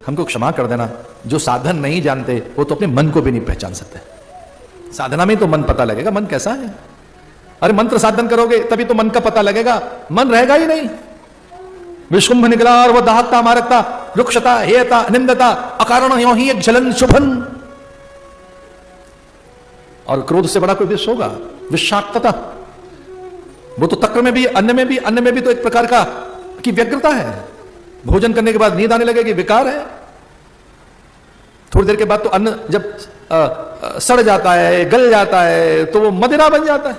हमको क्षमा कर देना, जो साधन नहीं जानते वो तो अपने मन को भी नहीं पहचान सकते। साधना में तो मन पता लगेगा मन कैसा है। अरे मंत्र साधन करोगे तभी तो मन का पता लगेगा, मन रहेगा ही नहीं। विश्वकुंभ निकला और वो दाहकता मारकता रुक्षता हेयता निंदता अकारण यो ही एक जलन शुभन। और क्रोध से बड़ा कोई विष होगा? विषाक्तता। वो तो तक्र में भी अन्न में भी तो एक प्रकार का की व्यग्रता है। भोजन करने के बाद नींद आने लगेगी, विकार है। थोड़ी देर के बाद तो अन्न जब सड़ जाता है, गल जाता है, तो वो मदिरा बन जाता है।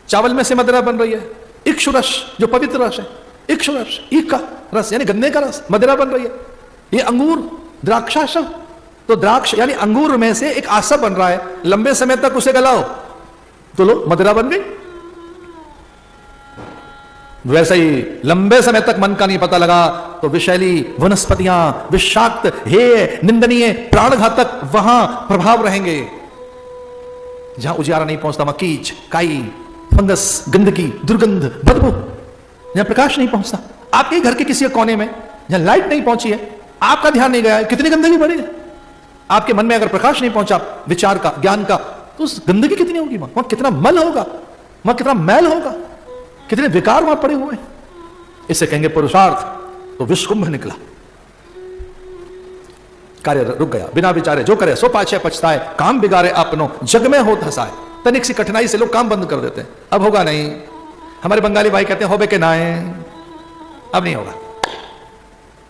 चावल में से मदिरा बन रही है। इक्षु रस जो पवित्र रस है, इक्षु रस, ईख का रस यानी गन्ने का रस, मदिरा बन रही है। ये अंगूर द्राक्षाशव, तो द्राक्ष यानी अंगूर में से एक आसव बन रहा है। लंबे समय तक उसे गलाओ तो लो मदिरा बन गई। वैसे ही लंबे समय तक मन का नहीं पता लगा तो विषैली वनस्पतियां, विषाक्त, हेय, निंदनीय, प्राणघातक वहां प्रभाव रहेंगे। जहां उजियारा नहीं पहुंचता वहां कीच, काई, फंगस, गंदगी, दुर्गंध, बदबू, जहां प्रकाश नहीं पहुंचता। आपके घर के किसी कोने में जहां लाइट नहीं पहुंची है, आपका ध्यान नहीं गया है, कितनी गंदगी बढ़ी है। आपके मन में अगर प्रकाश नहीं पहुंचा विचार का, ज्ञान का, तो उस गंदगी कितनी होगी, वहां कितना मल होगा, वहां कितना मैल होगा, कितने विकार वहां पड़े हुए। इसे कहेंगे पुरुषार्थ। तो विश्वकुंभ निकला, कार्य रुक गया, बिना विचारे जो करे सो पाछे पछताए, काम बिगाड़े अपनो जग में होत हंसाए। तनिक सी कठिनाई से लोग काम बंद कर देते हैं, अब होगा नहीं। हमारे बंगाली भाई कहते हैं होबे के नाए, अब नहीं होगा,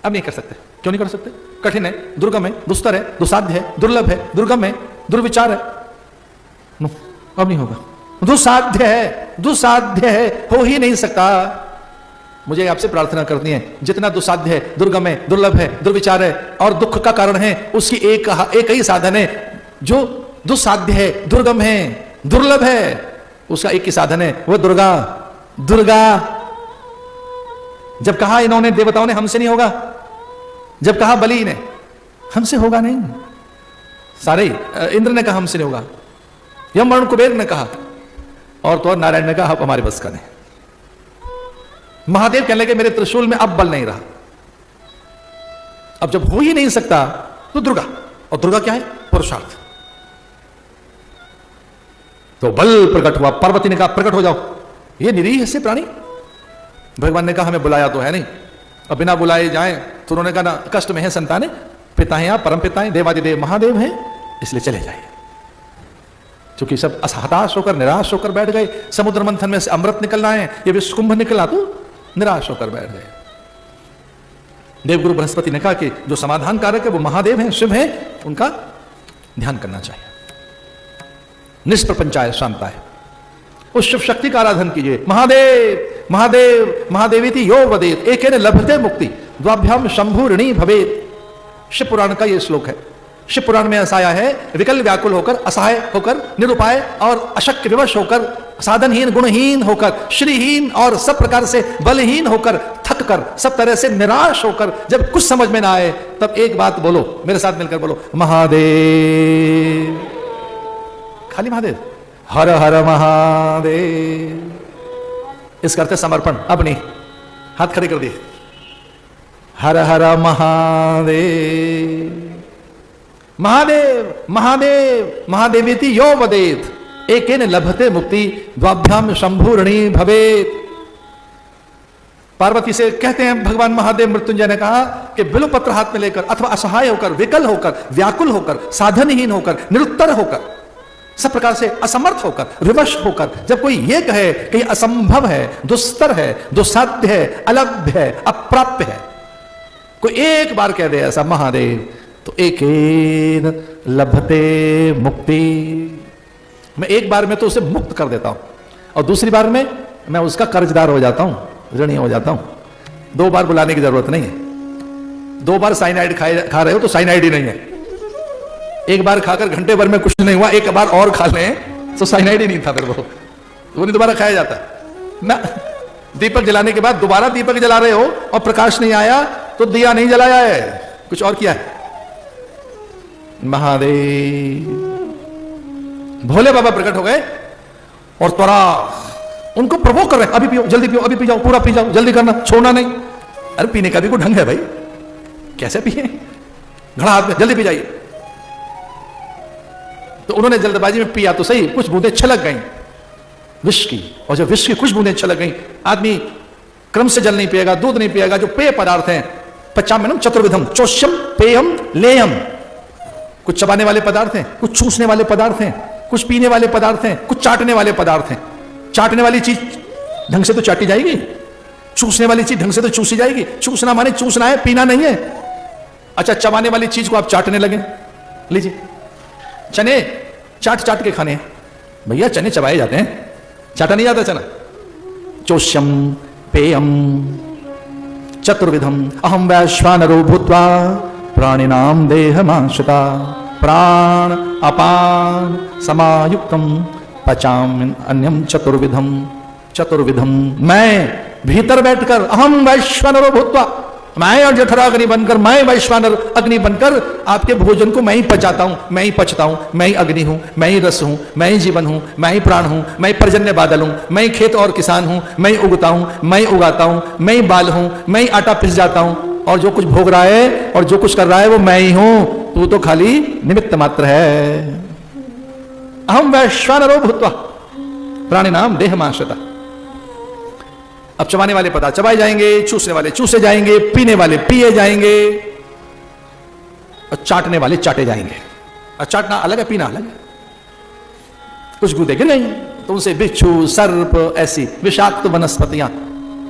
अब नहीं कर सकते। क्यों नहीं कर सकते? कठिन है, दुर्गम है, दुस्तर है, दुसाध्य है, दुर्लभ है, दुर्गम है, दुर्विचार है, अब नहीं होगा। दुसाध्य है, दुसाध्य है, हो ही नहीं सकता। मुझे आपसे प्रार्थना करनी है, जितना दुसाध्य है, दुर्गम है, दुर्लभ है, दुर्विचार है और दुख का कारण है, उसकी एक ही साधन है। जो दुसाध्य है, दुर्गम है, दुर्लभ है, उसका एक ही साधन है, वो दुर्गा। दुर्गा जब कहा इन्होंने देवताओं ने हमसे नहीं होगा, जब कहा बलि ने हमसे होगा नहीं, सारे इंद्र ने कहा हमसे नहीं होगा, यम वरुण कुबेर ने कहा, और तो और नारायण ने कहा आप हमारे बस का नहीं। महादेव कहने लगे मेरे त्रिशूल में अब बल नहीं रहा। अब जब हो ही नहीं सकता तो दुर्गा, और दुर्गा क्या है? पुरुषार्थ। तो बल प्रकट हुआ। पार्वती ने कहा प्रकट हो जाओ, ये निरीह से प्राणी। भगवान ने कहा हमें बुलाया तो है नहीं, अब बिना बुलाए जाएं तो उन्होंने कहा ना कष्ट में है संताने, पिता हैं आप, परम पिता हैं, देवादिदेव महादेव हैं, इसलिए चले जाइए। क्योंकि सब हताश होकर निराश होकर बैठ गए। समुद्र मंथन में से अमृत निकलना है, ये विश्वकुंभ निकला तो निराश होकर बैठ गए। देवगुरु बृहस्पति ने कहा कि जो समाधान कारक है वो महादेव हैं, शिव हैं, उनका ध्यान करना चाहिए। निष्प्रपंचाय शांताय, उस शिव शक्ति का आराधन कीजिए। महादेव महादेव महादेवीति यो वदेत एकेन लभते मुक्ति द्वाभ्याम शंभु ऋणी भवेत। शिव पुराण का यह श्लोक है। शिव पुराण में ऐसा आया है, विकल व्याकुल होकर, असहाय होकर, निरुपाय और अशक्य विवश होकर, साधनहीन गुणहीन होकर, श्रीहीन और सब प्रकार से बलहीन होकर, थक कर, सब तरह से निराश होकर, जब कुछ समझ में ना आए तब एक बात बोलो, मेरे साथ मिलकर बोलो महादेव। खाली महादेव, हर हर महादेव। इसका अर्थ है समर्पण। अब नहीं, हाथ खड़े कर दिए, हर हर महादेव। महादेव महादेव महादेवीति यो वदेत एकेन लभते मुक्ति द्वाभ्याम शंभु ऋणी भवेत। पार्वती से कहते हैं भगवान महादेव, मृत्युंजय ने कहा कि बिल्वपत्र हाथ में लेकर अथवा असहाय होकर, विकल होकर, व्याकुल होकर, साधनहीन होकर, निरुत्तर होकर, सब प्रकार से असमर्थ होकर, विवश होकर, जब कोई यह कहे कि यह असंभव है, दुस्तर है, दुस्साध्य है, अलभ्य है, अप्राप्य है, कोई एक बार कह दे ऐसा महादेव, तो एकेन लभते मुक्ति, मैं एक बार में तो उसे मुक्त कर देता हूं, और दूसरी बार में मैं उसका कर्जदार हो जाता हूं, ऋणी हो जाता हूं। दो बार बुलाने की जरूरत नहीं है। दो बार साइनाइड खा रहे हो तो साइनाइड ही नहीं है। एक बार खाकर घंटे भर में कुछ नहीं हुआ, एक बार और खा लें तो साइनाइड ही नहीं था, फिर वो नहीं दोबारा खाया जाता ना। दीपक जलाने के बाद दोबारा दीपक जला रहे हो और प्रकाश नहीं आया तो दिया नहीं जलाया है, कुछ और किया है। महादेव भोले बाबा प्रकट हो गए और त्वरा उनको प्रवोक कर रहे हैं, अभी पियो, जल्दी पियो, अभी पी जाओ, पूरा पी जाओ, जल्दी करना, छोड़ना नहीं। अरे पीने का भी कोई ढंग है भाई, कैसे पिए? घड़ा हाथ में, जल्दी पी जाइए। तो उन्होंने जल्दबाजी में पिया तो सही, कुछ बूंदें छलक गई विष की, और जब विष की कुछ बूंदें छलक गई, आदमी क्रम से जल नहीं पिएगा, दूध नहीं पिएगा। जो पेय पदार्थ हैं, पचाम्यनम चतुर्विधम, चोष्यम पेयम लेयम, कुछ चबाने वाले पदार्थ हैं, कुछ चूसने वाले पदार्थ हैं, कुछ पीने वाले पदार्थ हैं, कुछ चाटने वाले पदार्थ हैं। चाटने वाली चीज ढंग से तो चाटी जाएगी, चूसने वाली चीज ढंग से तो चूसी जाएगी। चूसना माने चूसना है, पीना नहीं है। अच्छा, चबाने वाली चीज को आप चाटने लगे, लीजिए चने चाट चाट के खाने हैं भैया, चने चबाए जाते हैं, चाटा नहीं जाता चना। चोष्यम पेयम चतुर्विधम अहम वैश्वानरो भूत्वा प्राणिनाम देहमाश्रिता प्राण अपान समायुक्तम पचाम अन्यम चतुर्विधम। चतुर्विधम, मैं भीतर बैठकर अहम वैश्वानरो भूत्वा, मैं और जठराग्नि बनकर, मैं वैश्वानर अग्नि बनकर आपके भोजन को मैं ही पचाता हूं, मैं ही पचता हूं, मैं ही अग्नि हूं, मैं ही रस हूं, मैं ही जीवन हूं, मैं ही प्राण हूं, मैं ही पर्जन्य बादल हूं, मैं ही खेत और किसान हूं, मैं ही उगता हूं, मैं ही उगाता हूं, मैं ही बाल हूं, मैं ही आटा पिस जाता हूं, और जो कुछ भोग रहा है और जो कुछ कर रहा है वो मैं ही हूं, तू तो खाली निमित्त मात्र है। अहम वैश्वानरो भूत्वा प्राणिनाम देहमाश्रिता। अब चबाने वाले पदार्थ चबाए जाएंगे, चूसने वाले चूसे जाएंगे, पीने वाले पिए जाएंगे, और चाटने वाले चाटे जाएंगे। और चाटना अलग है, पीना अलग है। कुछ गूदे गिर गई तो उनसे बिच्छू, सर्प, ऐसी विषाक्त वनस्पतियां,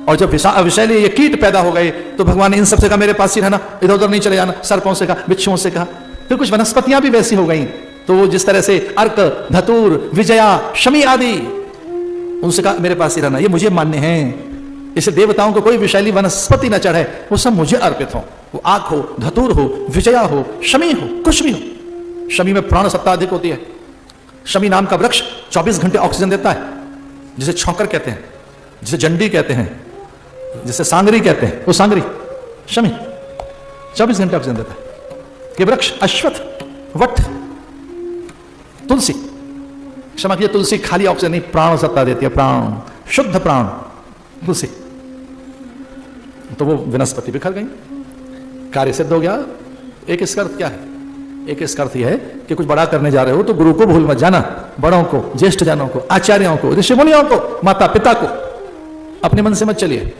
और जब विषैले ये कीट पैदा हो गए तो भगवान ने इन सबसे कहा मेरे पास ही रहना, इधर उधर नहीं चले जाना। सर्पों से कहा, बिच्छुओं से कहा। फिर कुछ वनस्पतियां भी वैसी हो गई, तो वो जिस तरह से अर्क, धतूर, विजया, शमी आदि, उनसे कहा मेरे पास ही रहना, ये मुझे मान्य है। इसे देवताओं को कोई विषैली वनस्पति न चढ़े, वो सब मुझे अर्पित हो। वो आंख हो, धतूर हो, विजया हो, शमी हो, कुछ भी हो। शमी में प्राण सत्ता अधिक होती है। शमी नाम का वृक्ष 24 घंटे ऑक्सीजन देता है, जिसे छौकर कहते हैं, जिसे जंडी कहते हैं, जिसे सांगरी कहते हैं, वो सांगरी शमी 24 घंटे ऑक्सीजन देता है। ये वृक्ष अश्वत्थ, वट, तुलसी, क्षमा कीजिए, तुलसी खाली ऑक्सीजन नहीं, प्राण सत्ता देती है, प्राण, शुद्ध प्राण तुलसी। तो वो वनस्पति बिखर गई, कार्य सिद्ध हो गया। एक इसका अर्थ क्या है? एक इसका अर्थ यह है कि कुछ बड़ा करने जा रहे हो तो गुरु को भूल मत जाना, बड़ों को, ज्येष्ठ जनों को, आचार्यों को, ऋषि मुनियों को, माता पिता को अपने मन से मत चलिए,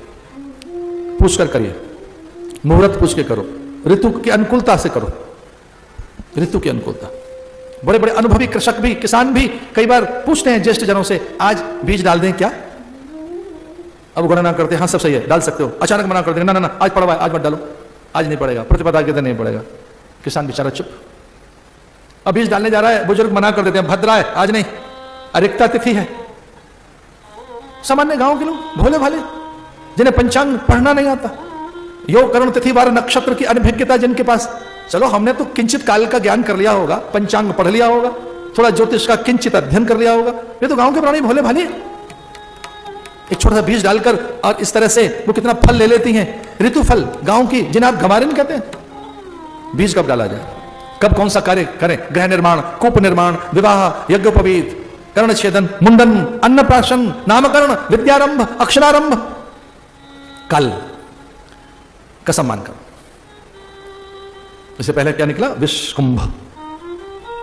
पूछ कर करिए, मुहूर्त पूछ के करो, ऋतु की अनुकूलता से करो, ऋतु की अनुकूलता। बड़े बड़े अनुभवी कृषक भी, किसान भी कई बार पूछते हैं ज्येष्ठ जनों से, आज बीज डाल दें क्या? अब गणना करते हैं, हाँ सब सही है, डाल सकते हो। अचानक मना कर देंगे, ना ना ना आज पड़ा हुआ है, आज मत डालो, आज नहीं पड़ेगा, प्रतिपदा के दिन नहीं पड़ेगा। किसान बेचारा चुप। अब बीज डालने जा रहा है, बुजुर्ग मना कर देते हैं, भद्रा है, आज नहीं, अरिक्ता तिथि है। सामान्य गांव के लोग भोले भाले, जिन्हें पंचांग पढ़ना नहीं आता, योग करण तिथि वार नक्षत्र की अनभिज्ञता जिनके पास, चलो हमने तो किंचित काल का ज्ञान कर लिया होगा, पंचांग पढ़ लिया होगा, थोड़ा ज्योतिष का किंचित अध्ययन कर लिया होगा। ये तो गांव के प्राणी भोले भाले, एक छोटा सा बीज डालकर और इस तरह से वो कितना फल ले लेती हैं। ऋतु फल गांव की, जिन्हें आप घमारिन कहते हैं। बीज कब डाला जाए, कब कौन सा कार्य करें, गृह निर्माण, कूप निर्माण, विवाह, यज्ञोपवीत, कर्णछेदन, मुंडन, अन्नप्राशन, नामकरण, विद्यारंभ, अक्षरारंभ, कल कसम मानकर। इससे पहले क्या निकला? विषकुंभ,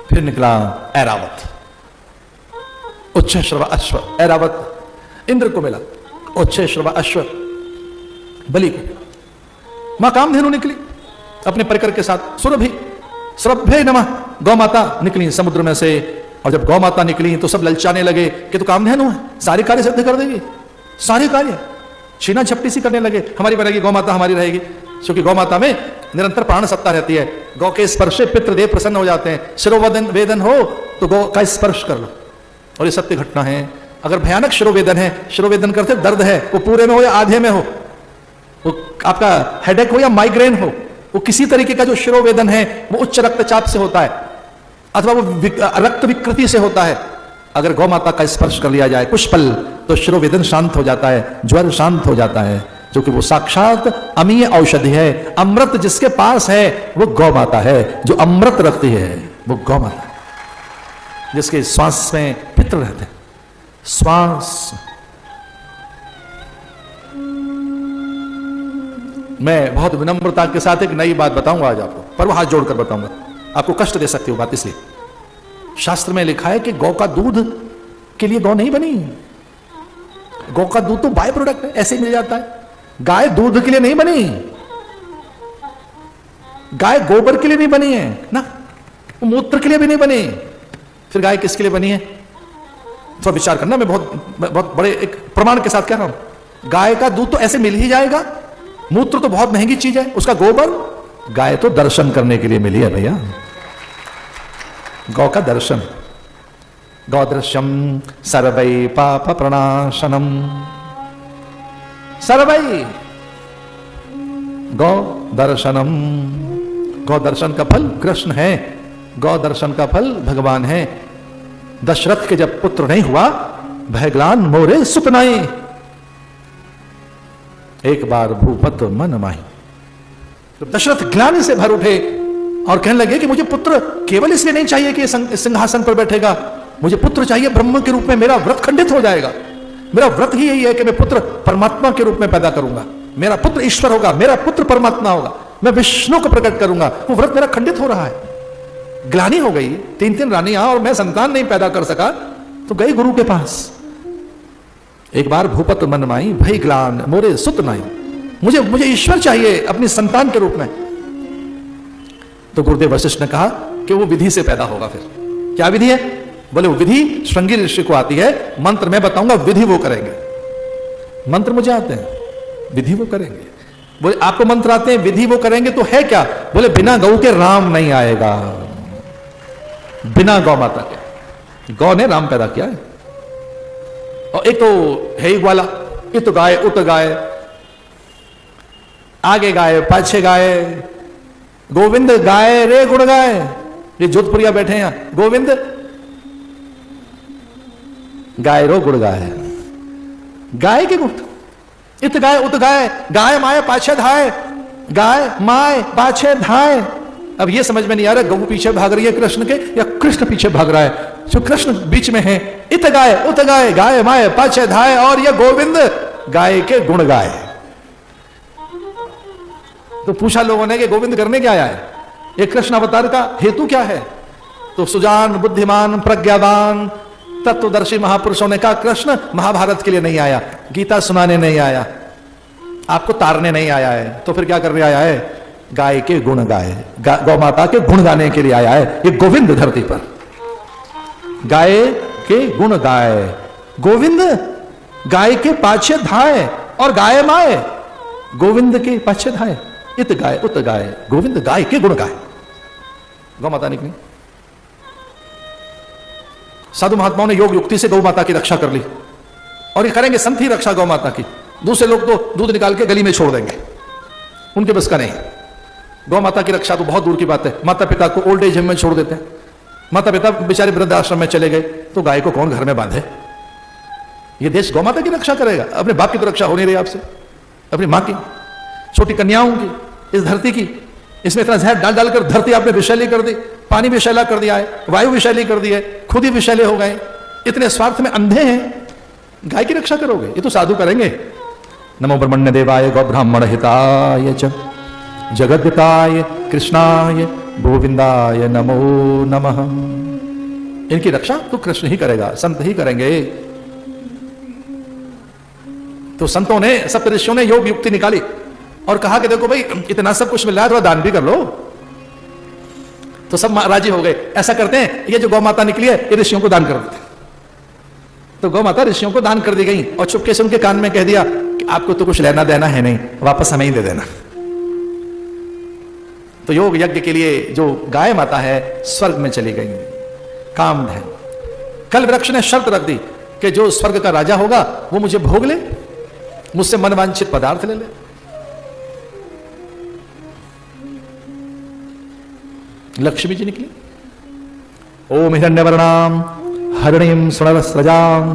फिर निकला ऐरावत, उच्च श्रवा अश्व। ऐरावत इंद्र को मिला, उच्च श्रवा अश्व बलि को। मां कामधेनु निकली अपने परिकर के साथ, सुरभि, श्रभ्ये नमः, गौ माता निकली समुद्र में से। और जब गौ माता निकली तो सब ललचाने लगे कि तो कामधेनु है, सारे कार्य सिद्ध कर देगी, सारे कार्य। छीना झपटी सी करने लगे, हमारी बनेगी गौ माता, हमारी रहेगी, क्योंकि गौ माता में निरंतर प्राण सत्ता रहती है। गौ के स्पर्श पितृदेव प्रसन्न हो जाते हैं। शिरोवेदन वेदन हो तो गौ का स्पर्श कर लो, और ये सत्य घटना है। अगर भयानक शिरोवेदन है, शिरोवेदन करते दर्द है, वो पूरे में हो या आधे में हो, वो आपका हेडेक हो या माइग्रेन हो, वो किसी तरीके का जो शिरोवेदन है वो उच्च रक्तचाप से होता है अथवा वो रक्त विकृति से होता है। अगर गौ माता का स्पर्श कर लिया जाए कुछ पल तो शिरोवेदन शांत हो जाता है, ज्वर शांत हो जाता है, जो कि वो साक्षात अमीय औषधि है। अमृत जिसके पास है वो गौ माता है, जो अमृत रखती है वो गौ माता है, जिसके श्वास में पितृ रहते हैं। श्वास मैं बहुत विनम्रता के साथ एक नई बात बताऊंगा आज आपको, पर वो हाथ जोड़कर बताऊंगा, आपको कष्ट दे सकती हो बात इसलिए। शास्त्र में लिखा है कि गौ का दूध के लिए गौ नहीं बनी। गौ का दूध तो बाय प्रोडक्ट है, ऐसे ही मिल जाता है। गाय दूध के लिए नहीं बनी, गाय गोबर के लिए नहीं बनी है ना, वो मूत्र के लिए भी नहीं बनी। फिर गाय किसके लिए बनी है? थोड़ा विचार करना, मैं बहुत बड़े एक प्रमाण के साथ कह रहा हूं। गाय का दूध तो ऐसे मिल ही जाएगा, मूत्र तो बहुत महंगी चीज है, उसका गोबर, गाय तो दर्शन करने के लिए मिली है भैया। गौ का दर्शन, गौदृश्यम सर्वै पाप प्रणाशनम, सर्वै गौ दर्शनम। गौ दर्शन का फल कृष्ण है, गौ दर्शन का फल भगवान है। दशरथ के जब पुत्र नहीं हुआ, भयग्लान मोरे सुत नाई, एक बार भूपत मन माही। तो दशरथ ग्लानि से भर उठे और कहने लगे कि मुझे पुत्र केवल इसलिए नहीं चाहिए कि सिंहासन पर बैठेगा, मुझे पुत्र चाहिए ब्रह्म के रूप में, मेरा व्रत खंडित हो जाएगा। मेरा व्रत ही यही है कि मैं पुत्र परमात्मा के रूप में पैदा करूंगा, मेरा पुत्र ईश्वर होगा, मेरा पुत्र परमात्मा होगा, मैं विष्णु को प्रकट करूंगा। वो व्रत मेरा खंडित हो रहा है। ग्लानि हो गई, 3 रानियां और मैं संतान नहीं पैदा कर सका, तो गई गुरु के पास। एक बार भूपत मन माई, भई ग्लान मोरे सुत नाई, मुझे ईश्वर चाहिए अपनी संतान के रूप में। तो गुरुदेव वशिष्ठ ने कहा कि वो विधि से पैदा होगा। फिर क्या विधि है? बोले वो विधि श्रृंगी ऋषि को आती है, मंत्र मैं बताऊंगा, विधि वो करेंगे। मंत्र मुझे आते हैं, विधि वो करेंगे। बोले आपको मंत्र आते हैं, विधि वो करेंगे, तो है क्या? बोले बिना गौ के राम नहीं आएगा, बिना गौ माता के। गौ ने राम पैदा किया है। और एक तो है ही ग्वाला, इत गाय उत गाय, आगे गाय पाछे गाय, गोविंद गाय रे गुण गाय। ये जोधपुरिया बैठे हैं, गोविंद गाय रो गुण गाय, गाय के गुण, इत गाय उत गाय, गाय माए पाछे धाय, गाय माए पाछे धाय। अब ये समझ में नहीं आ रहा गौ पीछे भाग रही है कृष्ण के या कृष्ण पीछे भाग रहा है। जो कृष्ण बीच में है, इत गाय उत गाय, गाय माए पाछे धाय, और ये गोविंद गाय के गुण गाय। तो पूछा लोगों ने कि गोविंद करने क्या आया है, ये कृष्ण अवतार का हेतु क्या है? तो सुजान बुद्धिमान प्रज्ञावान तत्वदर्शी महापुरुषों ने कहा कृष्ण महाभारत के लिए नहीं आया, गीता सुनाने नहीं आया, आपको तारने नहीं आया है। तो फिर क्या करने आया है? गाय के गुण गाए, गौ माता के गुण गाने के लिए आया है ये गोविंद धरती पर। गाय के गुण गाए, गोविंद गाय के पाछे धाए, और गाय माए गोविंद के पाछे धाए, इत गाय उत गाय, गोविंद गाय के गुण गाए। गौ माता निकली। साधु महात्माओं ने योग युक्ति से गौ माता की रक्षा कर ली, और ये करेंगे संत ही रक्षा गौ माता की। दूसरे लोग तो दूध निकाल के गली में छोड़ देंगे, उनके बस का नहीं। गौ माता की रक्षा तो बहुत दूर की बात है। माता पिता को ओल्ड एज होम में छोड़ देते हैं, माता पिता बेचारे वृद्ध आश्रम में चले गए, तो गाय को कौन घर में बांधे? ये देश गौ माता की रक्षा करेगा? अपने बाप की तो रक्षा हो नहीं रही आपसे, अपनी मां की, छोटी कन्याओं की, इस धरती की। इसमें इतना जहर डाल डालकर धरती आपने विषैली कर दी, पानी विषैला कर दिया है, वायु विषैली कर दी है, खुद ही विषैले हो गए। इतने स्वार्थ में अंधे हैं, गाय की रक्षा करोगे? ये तो साधु करेंगे। नमो ब्रह्मण्य देवाय गौ ब्राह्मण हिताय च जगद्दिताय कृष्णाय गोविंदाय नमो नमः। इनकी रक्षा तो कृष्ण ही करेगा, संत ही करेंगे। तो संतों ने, सप्तऋषियों ने योग युक्ति निकाली और कहा कि देखो भाई इतना सब कुछ मिल रहा है, थोड़ा दान भी कर लो। तो सब राजी हो गए। ऐसा करते हैं, ये जो गौ माता निकली है ये ऋषियों को दान कर देते। तो गौ माता ऋषियों को दान कर दी गई, और चुपके से उनके कान में कह दिया कि आपको तो कुछ लेना देना है नहीं, वापस हमें ही दे देना। तो योग यज्ञ के लिए जो गाय माता है स्वर्ग में चली गई, कामधेनु। कल वृक्ष ने शर्त रख दी कि जो स्वर्ग का राजा होगा वो मुझे भोग ले, मुझसे मनवांछित पदार्थ ले ले। लक्ष्मी जी निकली। ओम हिरण्यवर्णाम हरिणीम सुनरस्रजाम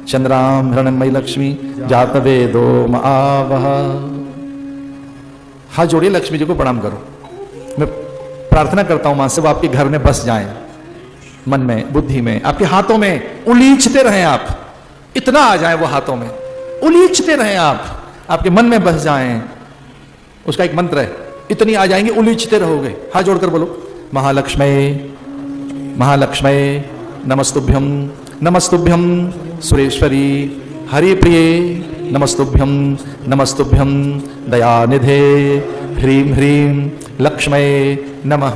चंद्राम हिरण्यमयी लक्ष्मी जातवेदो महावह। हाथ जोड़िए, लक्ष्मी जी को प्रणाम करो। मैं प्रार्थना करता हूं मां से वो आपके घर में बस जाएं, मन में, बुद्धि में, आपके हाथों में उलीचते रहें। आप इतना आ जाए वो हाथों में, उलीचते रहें आप, आपके मन में बस जाएं। उसका एक मंत्र है, इतनी आ जाएंगे उलीचते रहोगे। हाथ जोड़कर बोलो, महालक्ष्मी महालक्ष्मी नमस्तुभ्यम नमस्तुभ्यम सुरेश्वरी हरिप्रिये नमस्तुभ्यम नमस्तुभ्यम दयानिधे ह्रीं ह्रीं लक्ष्मी नमः।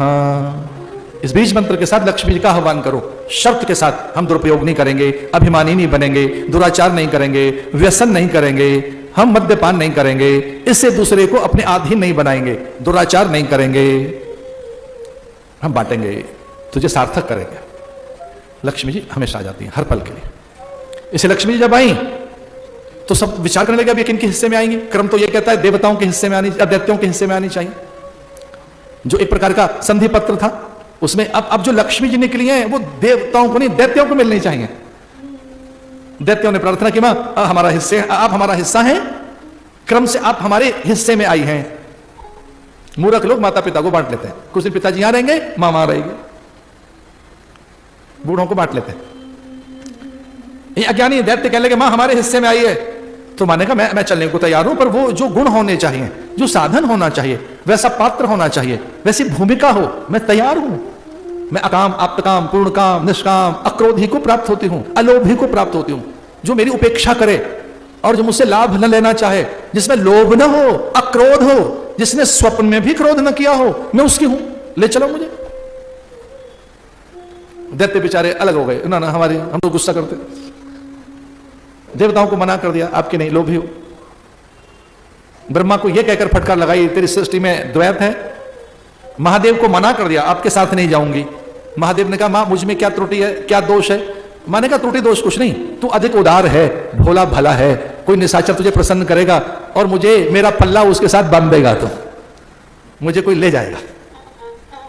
इस बीज मंत्र के साथ लक्ष्मी जी का आह्वान करो, शर्त के साथ। हम दुरुपयोग नहीं करेंगे, अभिमानी नहीं बनेंगे, दुराचार नहीं करेंगे, व्यसन नहीं करेंगे, हम मद्यपान नहीं करेंगे, इससे दूसरे को अपने अधीन नहीं बनाएंगे, दुराचार नहीं करेंगे, हम बांटेंगे, तुझे सार्थक करेंगे। लक्ष्मी जी हमेशा आ जाती हैं हर पल के लिए। इसे लक्ष्मी जी जब आई तो सब विचार करने लगे अब ये किनके हिस्से में आएंगे। क्रम तो ये कहता है देवताओं के हिस्से में आनी, दैत्यों के हिस्से में आनी चाहिए, जो एक प्रकार का संधि पत्र था उसमें। अब जो लक्ष्मी जी निकली हैं वो देवताओं को नहीं, दैत्यों को मिलनी चाहिए। दैत्यों ने प्रार्थना की, मां हमारा हिस्से, आप हमारा हिस्सा हैं, क्रम से आप हमारे हिस्से में आई हैं। मूर्ख लोग माता पिता को बांट लेते हैं, कुछ दिन पिताजी यहां रहेंगे, मां वहां रहेगी, बूढ़ों को बांट लेते हैं। ये अज्ञानी दैत्य कह लगे मां हमारे हिस्से में आई है, तो माने का मैं चलने को तैयार हूं, पर वो जो गुण होने चाहिए, जो साधन होना चाहिए, वैसा पात्र होना चाहिए, वैसी भूमिका हो, मैं तैयार हूं। मैं अकाम आप्तकाम पूर्ण काम निष्काम अक्रोधी को प्राप्त होती हूं, अलोभी को प्राप्त होती हूं, जो मेरी उपेक्षा करे और जो मुझसे लाभ न लेना चाहे, जिसमें लोभ न हो, अक्रोध हो, जिसने स्वप्न में भी क्रोध न किया हो, मैं उसकी हूं, ले चलो मुझे। दैत्य बेचारे अलग हो गए, ना हमारी, हम तो गुस्सा करते, देवताओं को मना कर दिया आपके नहीं, लोभी हो। ब्रह्मा को यह कहकर फटकार लगाई तेरी सृष्टि में द्वैत है। महादेव को मना कर दिया आपके साथ नहीं जाऊंगी। महादेव ने कहा मां मुझ में क्या त्रुटि है, क्या दोष है। माने का त्रुटि दोष कुछ नहीं, तू अधिक उदार है, भोला भला है, कोई निशाचर तुझे प्रसन्न करेगा और मुझे मेरा पल्ला उसके साथ बांध देगा, तो मुझे कोई ले जाएगा।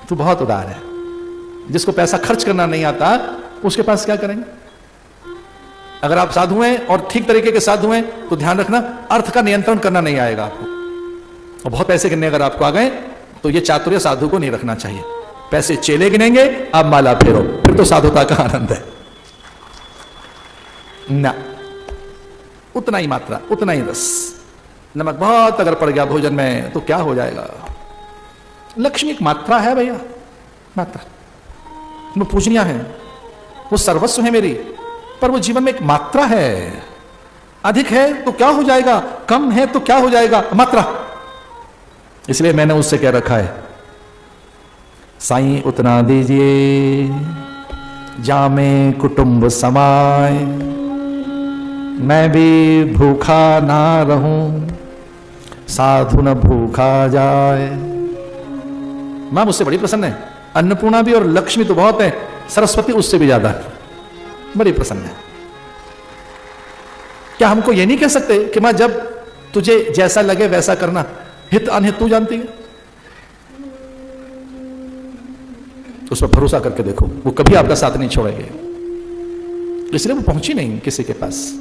तू बहुत उदार है। जिसको पैसा खर्च करना नहीं आता उसके पास क्या करेंगे। अगर आप साधु हैं और ठीक तरीके के साधु हैं तो ध्यान रखना अर्थ का नियंत्रण करना नहीं आएगा आपको, और बहुत पैसे गिनने अगर आपको आ गए तो ये चातुर्य साधु को नहीं रखना चाहिए। पैसे चेले गिनेंगे, आप माला फेरो, फिर तो साधुता का आनंद है ना। उतना ही मात्रा, उतना ही रस। नमक बहुत अगर पड़ गया भोजन में तो क्या हो जाएगा। लक्ष्मी एक मात्रा है भैया, मात्रा, वो पूजनीय है, वो सर्वस्व है मेरी, पर वो जीवन में एक मात्रा है। अधिक है तो क्या हो जाएगा, कम है तो क्या हो जाएगा, मात्रा। इसलिए मैंने उससे क्या रखा है, साईं उतना दीजिए जामे कुटुंब समाए, मैं भी भूखा ना रहूं, साधु न भूखा जाए। मां मुझसे बड़ी प्रसन्न है, अन्नपूर्णा भी और लक्ष्मी तो बहुत है, सरस्वती उससे भी ज्यादा है, बड़ी प्रसन्न है। क्या हमको ये नहीं कह सकते कि मां जब तुझे जैसा लगे वैसा करना, हित अनहित तू जानती है। उस पर भरोसा करके देखो, वो कभी आपका साथ नहीं छोड़ेंगे। इसलिए वो पहुंची नहीं किसी के पास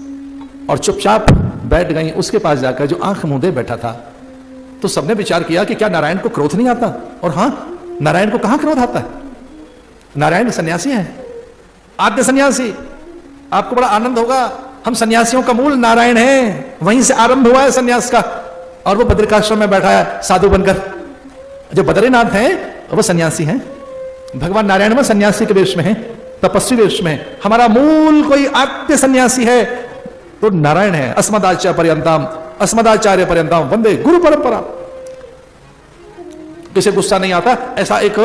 और चुपचाप बैठ गई उसके पास जाकर जो आंख मूंदे बैठा था। तो सबने विचार किया कि क्या नारायण को क्रोध नहीं आता, और हां नारायण को कहां क्रोध आता है। नारायण सन्यासी हैं, आद्य सन्यासी। आपको बड़ा आनंद होगा, हम सन्यासियों का मूल नारायण है, वहीं से आरंभ हुआ है सन्यास का। और वो बद्रिकाश्रम में बैठा है साधु बनकर। जो बद्रीनाथ हैं वो सन्यासी हैं, भगवान नारायण में सन्यासी के वेश में है, तपस्वी वेश में है। हमारा मूल कोई आद्य सन्यासी है तो नारायण है। अस्मदाचार्य पर्यंतम वंदे गुरु परंपरा। किसे गुस्सा नहीं आता, ऐसा एक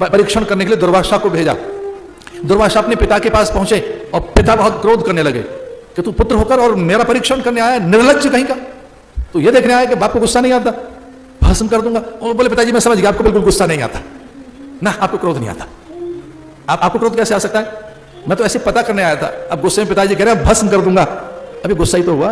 परीक्षण करने के लिए दुर्वासा को भेजा। दुर्वासा अपने पिता के पास पहुंचे और पिता बहुत क्रोध करने लगे कि तू पुत्र होकर और मेरा परीक्षण करने आया, निर्लज्ज कहीं का। तो ये देखने आया कि बाप को गुस्सा नहीं आता, भाषण कर दूंगा। और बोले पिताजी मैं समझ गया, आपको बिल्कुल गुस्सा नहीं आता ना, आपको क्रोध नहीं आता। आपको क्रोध कैसे आ सकता है, मैं तो ऐसे पता करने आया था। अब गुस्से में पिताजी कह रहे हैं भस्म कर दूंगा, अभी गुस्सा ही तो हुआ।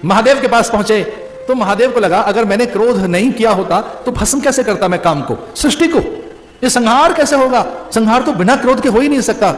महादेव के पास पहुंचे तो महादेव को लगा अगर मैंने क्रोध नहीं किया होता तो भस्म कैसे करता मैं काम को, सृष्टि को। ये संहार कैसे होगा, संहार तो बिना क्रोध के हो ही नहीं सकता।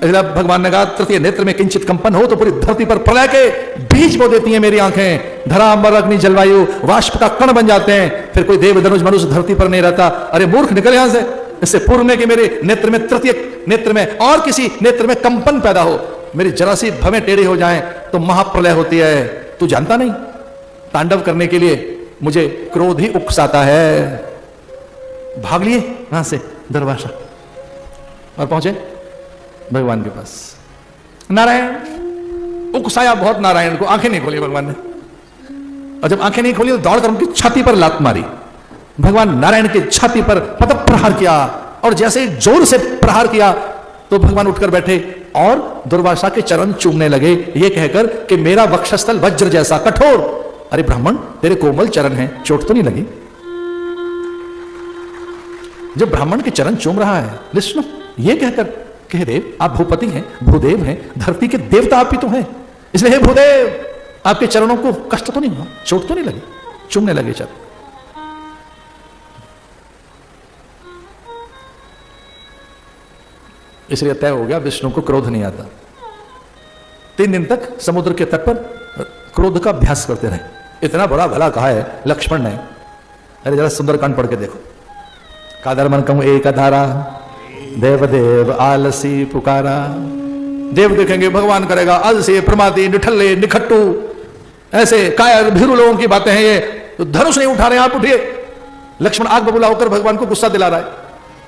भगवान ने कहा तृतीय नेत्र में किंचित कंपन हो तो पूरी धरती पर प्रलय के बीज बो देती हैं मेरी आंखें। धरा अंबर अग्नि जलवायु वाष्प का कण बन जाते हैं, फिर कोई देव धनुष मनुष्य धरती पर नहीं रहता। अरे मूर्ख निकल यहां से। इससे पूर्व में कि मेरे नेत्र में, तृतीय नेत्र में और किसी नेत्र में कंपन पैदा हो, मेरी जरा सी भवें टेढ़ी हो जाएं तो महाप्रलय होती है। तू जानता नहीं, तांडव करने के लिए मुझे क्रोध ही उकसाता है। भाग लिए वहां से दुर्वासा और पहुंचे भगवान के पास। नारायण उकसाया बहुत नारायण को, आंखें नहीं खोली भगवान ने, और जब आंखें नहीं खोली तो दौड़कर उनकी छाती पर लात मारी। भगवान नारायण की छाती पर पद प्रहार किया, और जैसे जोर से प्रहार किया तो भगवान उठकर बैठे और दुर्वासा के चरण चूमने लगे, ये कहकर कि मेरा वक्षस्थल वज्र जैसा कठोर। अरे ब्राह्मण, तेरे कोमल चरण हैं, चोट तो नहीं लगी? जब ब्राह्मण के चरण चूम रहा है विष्णु, ये कहकर कि हे देव, आप भूपति हैं, भूदेव हैं, धरती के देवता आप ही तो हैं, इसलिए हे भूदेव, आपके चरणों को कष्ट तो नहीं हुआ, चोट तो नहीं लगी? चूमने लगे चरण। इसलिए तय हो गया विष्णु को क्रोध नहीं आता। 3 दिन तक समुद्र के तट पर क्रोध का अभ्यास करते रहे। इतना बड़ा भला कहा है लक्ष्मण ने। अरे जरा सुंदरकांड पढ़ के देखो। कादर कहूं एक धारा, देव देव आलसी पुकारा। देव देखेंगे भगवान करेगा आलसी, प्रमादी, निठल्ले, निखट्टू, ऐसे कायर भीरू लोगों की बातें हैं ये, तो धनुष नहीं उठा रहे, आप उठिए। लक्ष्मण आग बबूला होकर भगवान को गुस्सा दिला रहा है,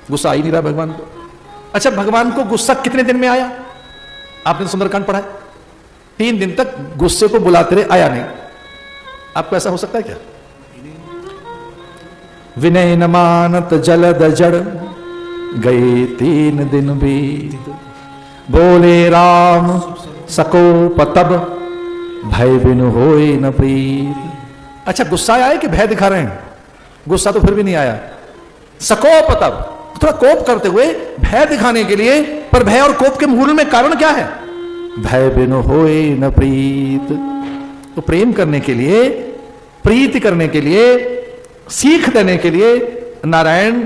गुस्सा आ ही नहीं रहा भगवान को। अच्छा, भगवान को गुस्सा कितने दिन में आया? आपने सुंदरकांड पढ़ा है, 3 दिन तक गुस्से को बुलाते रहे, आया नहीं। आपको ऐसा हो सकता है क्या? विनय न मानत जलद जड़, गए 3 दिन बीत, बोले राम सकोप तब, भय बिनु होए न प्रीत। अच्छा, गुस्सा आया है कि भय दिखा रहे हैं? गुस्सा तो फिर भी नहीं आया। सकोप तब, थोड़ा कोप करते हुए भय दिखाने के लिए, पर भय और कोप के मूल में कारण क्या है? भय बिनु होए न प्रीत। तो प्रेम करने के लिए, प्रीति करने के लिए, सीख देने के लिए नारायण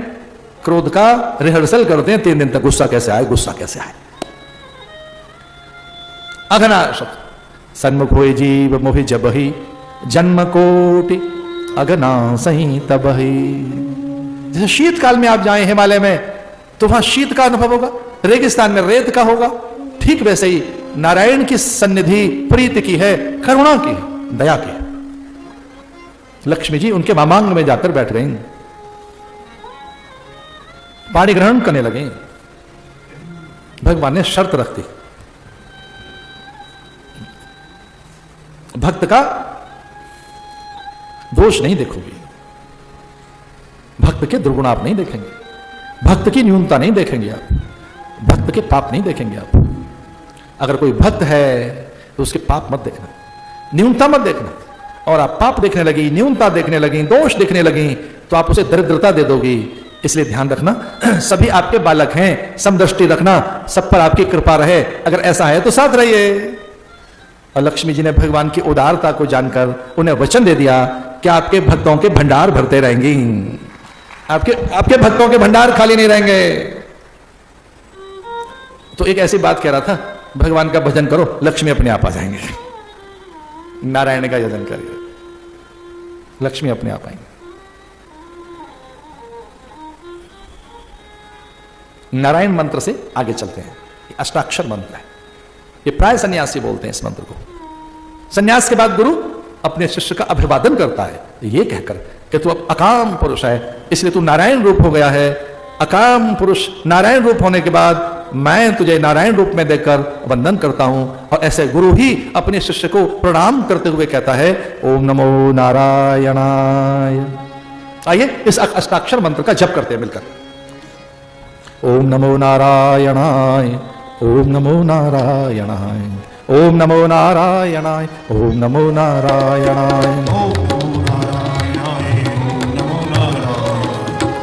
क्रोध का रिहर्सल करते हैं 3 दिन तक। गुस्सा कैसे आए, गुस्सा कैसे आए। अघना शब्द, सन्मुख होए जीव मोहि जबहि, जन्म कोटि अघना सही तबहि। जैसे शीतकाल में आप जाएं हिमालय में तो वहां शीत का अनुभव होगा, रेगिस्तान में रेत का होगा। ठीक वैसे ही नारायण की सन्निधि प्रीति की है, करुणा की है, दया की है। लक्ष्मी जी उनके मामांग में जाकर बैठ गई, पाणी ग्रहण करने लगे। भगवान ने शर्त रख दी, भक्त का दोष नहीं देखोगे, भक्त के दुर्गुण आप नहीं देखेंगे, भक्त की न्यूनता नहीं देखेंगे आप, भक्त के पाप नहीं देखेंगे आप। अगर कोई भक्त है तो उसके पाप मत देखना, न्यूनता मत देखना। और आप पाप देखने लगी, न्यूनता देखने लगी, दोष देखने लगी, तो आप उसे दरिद्रता दे दोगी। इसलिए ध्यान रखना, सभी आपके बालक हैं, समदृष्टि रखना, सब पर आपकी कृपा रहे। अगर ऐसा है तो साथ रहिए। और लक्ष्मी जी ने भगवान की उदारता को जानकर उन्हें वचन दे दिया कि आपके भक्तों के भंडार भरते रहेंगे, आपके भक्तों के भंडार खाली नहीं रहेंगे। तो एक ऐसी बात कह रहा था, भगवान का भजन करो, लक्ष्मी अपने आप आ जाएंगे। नारायण का भजन करिए, लक्ष्मी अपने आप आएंगे। नारायण मंत्र से आगे चलते हैं। ये अष्टाक्षर मंत्र है, ये प्राय सन्यासी बोलते हैं इस मंत्र को। सन्यास के बाद गुरु अपने शिष्य का अभिवादन करता है, ये कहकर कि तू अब अकाम पुरुष है, इसलिए तू नारायण रूप हो गया है। अकाम पुरुष नारायण रूप होने के बाद मैं तुझे नारायण रूप में देखकर वंदन करता हूं। और ऐसे गुरु ही अपने शिष्य को प्रणाम करते हुए कहता है, ओम नमो नारायणाय। आइए इस अष्टाक्षर मंत्र का जप करते हैं मिलकर। ओम नमो नारायणाय, ओम नमो नारायणाय, ओम नमो नारायणाय, ओम नमो नारायणाय,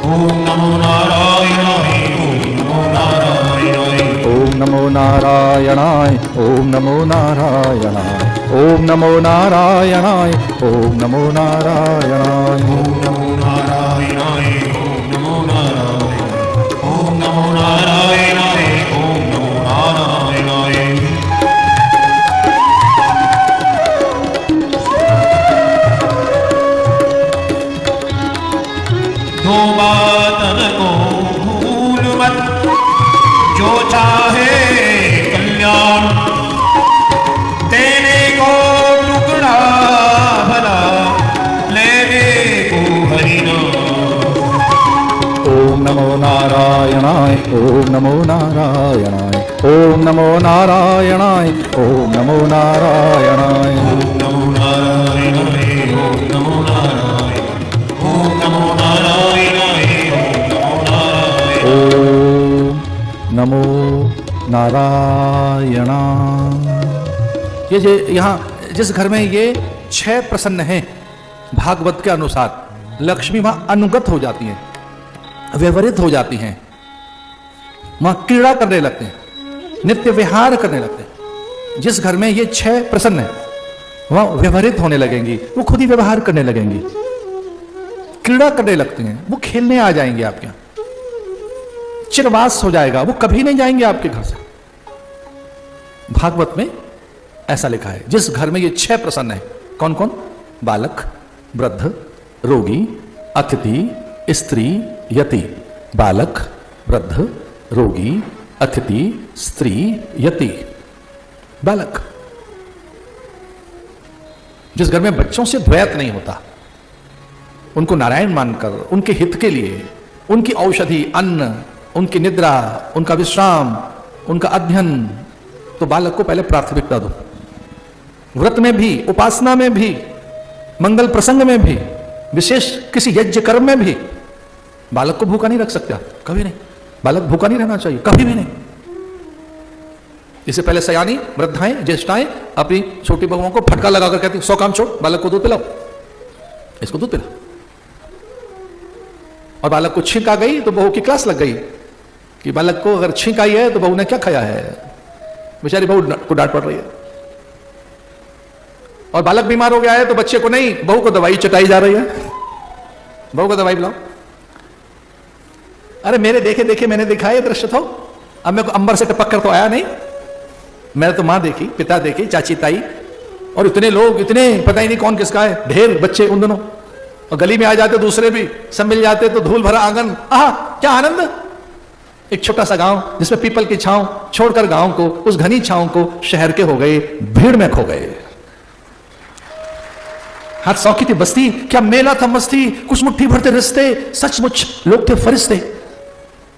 ओम नमो नारायणाय, ओम नमो नारायणाय, ओम नमो नारायणाय, ओम नमो नारायणाय, ओम नमो नारायणाय, ओम नमो नारायणाय, ओम नमो नारायणाय, ओम नमो नारायणाय, ओम नमो नारायणाय। दो बातन को भूल मत, जो चाहे कल्याण, देने को टुकड़ा भला, नमो नारायणाय, ओम नमो नारायणाय, ओम नमो नारायणाय, ओम नमो नारायणाय। ओम नमो नारायणाय, ओम नमो नारायणाय, ओम नमो नारायणाय, ओम नमो नारायणाय। ओम नमो नारायणाय। ये यहाँ जिस घर में ये 6 प्रसन्न हैं, भागवत के अनुसार लक्ष्मी वहां अनुगत हो जाती हैं, व्यवहारित हो जाती हैं, वहां क्रीड़ा करने लगते हैं, नित्य विहार करने लगते हैं। जिस घर में ये 6 प्रसन्न है वहां व्यवहारित होने लगेंगी, वो खुद ही व्यवहार करने लगेंगी, क्रीड़ा करने लगते हैं, वो खेलने आ जाएंगे आपके यहां, चिरवास हो जाएगा, वो कभी नहीं जाएंगे आपके घर से। भागवत में ऐसा लिखा है, जिस घर में ये 6 प्रसन्न है, कौन कौन? बालक, वृद्ध, रोगी, अतिथि, स्त्री, यति। बालक, वृद्ध, रोगी, अतिथि, स्त्री, यति। बालक, जिस घर में बच्चों से द्वैत नहीं होता, उनको नारायण मानकर उनके हित के लिए, उनकी औषधि, अन्न, उनकी निद्रा, उनका विश्राम, उनका अध्ययन, तो बालक को पहले प्राथमिकता दो। व्रत में भी, उपासना में भी, मंगल प्रसंग में भी, विशेष किसी यज्ञ कर्म में भी बालक को भूखा नहीं रख सकते आप, कभी नहीं। बालक भूखा नहीं रहना चाहिए, कभी भी नहीं। इससे पहले सयानी, वृद्धाएं, ज्येष्ठाएं अपनी छोटी बहुओं को फटका लगाकर कहती 100 काम छोड़, बालक को दूध पिलाओ, इसको दूध पिलाओ। और बालक को छींक आ गई तो बहू की क्लास लग गई कि बालक को अगर छींक आई है तो बहू ने क्या खाया है, बेचारी बहू को डांट पड़ रही है। और बालक बीमार हो गया है तो बच्चे को नहीं, बहू को दवाई चटाई जा रही है, बहू को दवाई पिलाओ। अरे मेरे देखे देखे मैंने देखा है दृश्य तो, अब मेरे को अंबर से टपक कर तो आया नहीं, मैंने तो मां देखी, पिता देखी, चाची ताई, और इतने लोग, इतने पता ही नहीं कौन किसका है, ढेर बच्चे उन दोनों, और गली में आ जाते दूसरे भी, सब मिल जाते तो धूल भरा आंगन, आहा क्या आनंद। एक छोटा सा गांव जिसमें पीपल की छांव, छोड़कर गांव को, उस घनी छांव को शहर के हो गए, भीड़ में खो गए। हाथ सौ की थी बस्ती, क्या मेला था मस्ती, कुछ मुट्ठी भरते रिश्ते, सचमुच लोग थे फरिश्ते।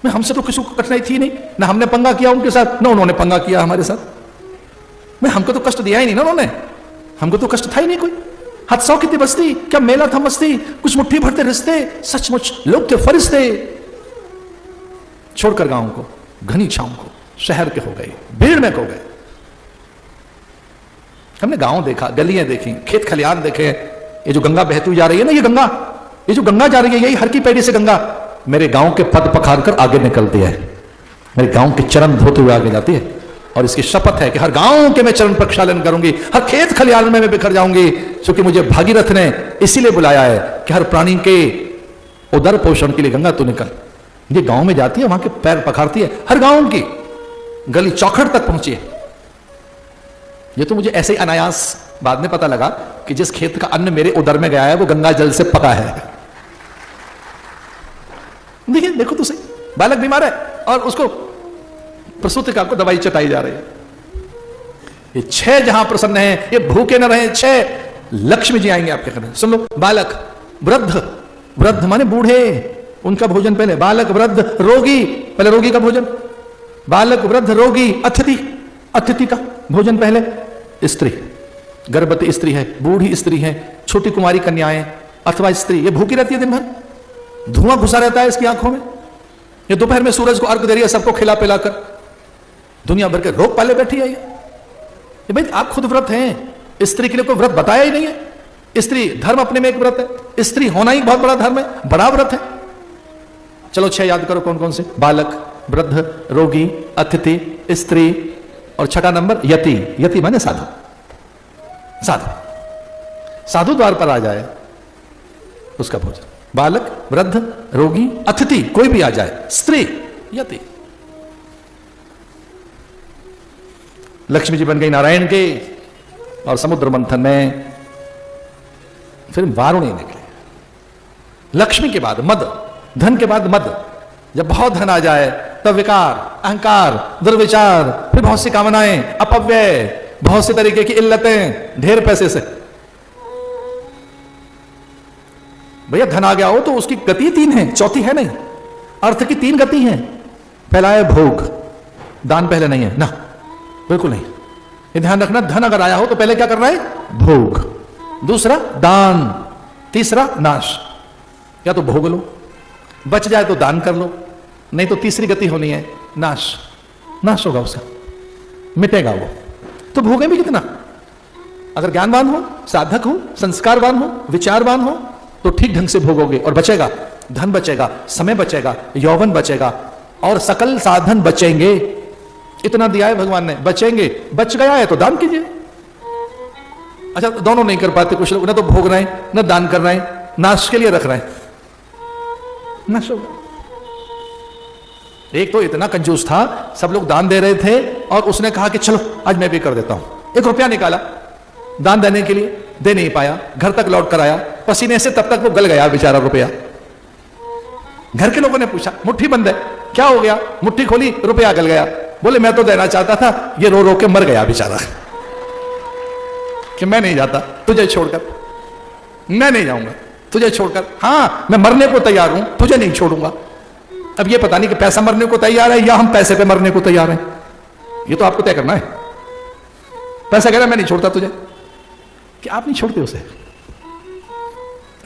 मैं हमसे तो किसी को कठिनाई थी नहीं, ना हमने पंगा किया उनके साथ, ना उन्होंने पंगा किया हमारे साथ। मैं हमको तो कष्ट दिया ही नहीं ना उन्होंने, हमको तो कष्ट था ही नहीं कोई। हाथ सौ की थी बस्ती, क्या मेला था मस्ती, कुछ मुट्ठी भरते रिश्ते, सचमुच लोग थे फरिश्ते। छोड़कर गांव को, घनी छांव को, शहर के हो गए, भीड़ में खो गए। हमने गांव देखा, गलियां देखी, खेत खलियान देखे। ये जो गंगा बहती जा रही है ना, ये जो गंगा जा रही है, यही हर की पैड़ी से गंगा मेरे गांव के पद पखार कर आगे निकलती है, मेरे गांव के चरण धोते हुए आगे जाती है। और इसकी शपथ है कि हर गांव के मैं चरण प्रक्षालन करूंगी, हर खेत खलियान में मैं बिखर जाऊंगी, क्योंकि मुझे भागीरथ ने इसीलिए बुलाया है कि हर प्राणी के उदर पोषण के लिए गंगा तू निकल। ये गांव में जाती है, वहां के पैर पखारती है, हर गांव की गली चौखट तक पहुंची है। ये तो मुझे ऐसे ही अनायास बाद में पता लगा कि जिस खेत का अन्न मेरे उदर में गया है वो गंगा जल से पका है। देखिए, देखो तो सही, बालक बीमार है और उसको प्रसूतिका को दवाई चटाई जा रही है। ये 6 जहां प्रसन्न है, ये भूखे न रहे, 6 लक्ष्मी जी आएंगे आपके घर। सुन लो, बालक, वृद्ध, वृद्ध माने बूढ़े, उनका भोजन पहले, बालक, वृद्ध, रोगी, पहले रोगी का भोजन, बालक, वृद्ध, रोगी, अतिथि, अतिथि का भोजन पहले, स्त्री, गर्भवती स्त्री है, बूढ़ी स्त्री है, छोटी कुमारी कन्याएं अथवा स्त्री, ये भूखी रहती है दिन भर, धुआं घुसा रहता है इसकी आंखों में, ये दोपहर में सूरज को अर्घ दे रही है सबको खिला पिलाकर, दुनिया भर के रोग पाले बैठी है। ये भाई आप खुद व्रत हैं, स्त्री के लिए कोई व्रत बताया ही नहीं है। स्त्री धर्म अपने में एक व्रत है, स्त्री होना ही बहुत बड़ा धर्म है, बड़ा व्रत है। चलो 6 याद करो कौन कौन से, बालक, वृद्ध, रोगी, अतिथि, स्त्री, और छठा नंबर यति। यति माने साधु, साधु, साधु द्वार पर आ जाए उसका भोजन, बालक, वृद्ध, रोगी, अतिथि, कोई भी आ जाए, स्त्री, यति। लक्ष्मी जी बन गई नारायण के, और समुद्र मंथन में फिर वारुणी निकले। लक्ष्मी के बाद मद, धन के बाद मद, जब बहुत धन आ जाए तब विकार, अहंकार, दुर्विचार, फिर बहुत सी कामनाएं, अपव्यय, बहुत सी तरीके की इल्लतें, ढेर पैसे से। भैया धन आ गया हो तो उसकी गति 3 है, चौथी है नहीं। अर्थ की 3 गति हैं। पहला है भोग, दान पहले नहीं है ना, बिल्कुल नहीं। ये ध्यान रखना, धन अगर आया हो तो पहले क्या करना है? भोग। दूसरा दान, तीसरा नाश। या तो भोग लो, बच जाए तो दान कर लो, नहीं तो तीसरी गति होनी है नाश। नाश होगा उसका, मिटेगा वो। तो भोगे भी कितना? अगर ज्ञानवान हो, साधक हो, संस्कारवान हो, विचारवान हो तो ठीक ढंग से भोगोगे और बचेगा, धन बचेगा, समय बचेगा, यौवन बचेगा और सकल साधन बचेंगे। इतना दिया है भगवान ने, बचेंगे। बच गया है तो दान कीजिए। अच्छा, दोनों नहीं कर पाते कुछ लोग, ना तो भोग रहे हैं ना दान कर रहे हैं, नाश के लिए रख रहे हैं, नाश होगा। एक तो इतना कंजूस था, सब लोग दान दे रहे थे और उसने कहा कि चलो आज मैं भी कर देता हूं। 1 रुपया निकाला दान देने के लिए, दे नहीं पाया, घर तक लौट कर आया पसीने से, तब तक वो गल गया बेचारा रुपया। घर के लोगों ने पूछा, मुट्ठी बंद है, क्या हो गया? मुट्ठी खोली, रुपया गल गया। बोले मैं तो देना चाहता था, ये रो रो के मर गया बेचारा कि मैं नहीं जाता तुझे छोड़कर, मैं नहीं जाऊंगा तुझे छोड़कर। हां, मैं मरने को तैयार हूं, तुझे नहीं छोड़ूंगा। अब ये पता नहीं कि पैसा मरने को तैयार है या हम पैसे पे मरने को तैयार हैं, ये तो आपको तय करना है। पैसा कह रहा मैं नहीं छोड़ता तुझे, कि आप नहीं छोड़ते उसे।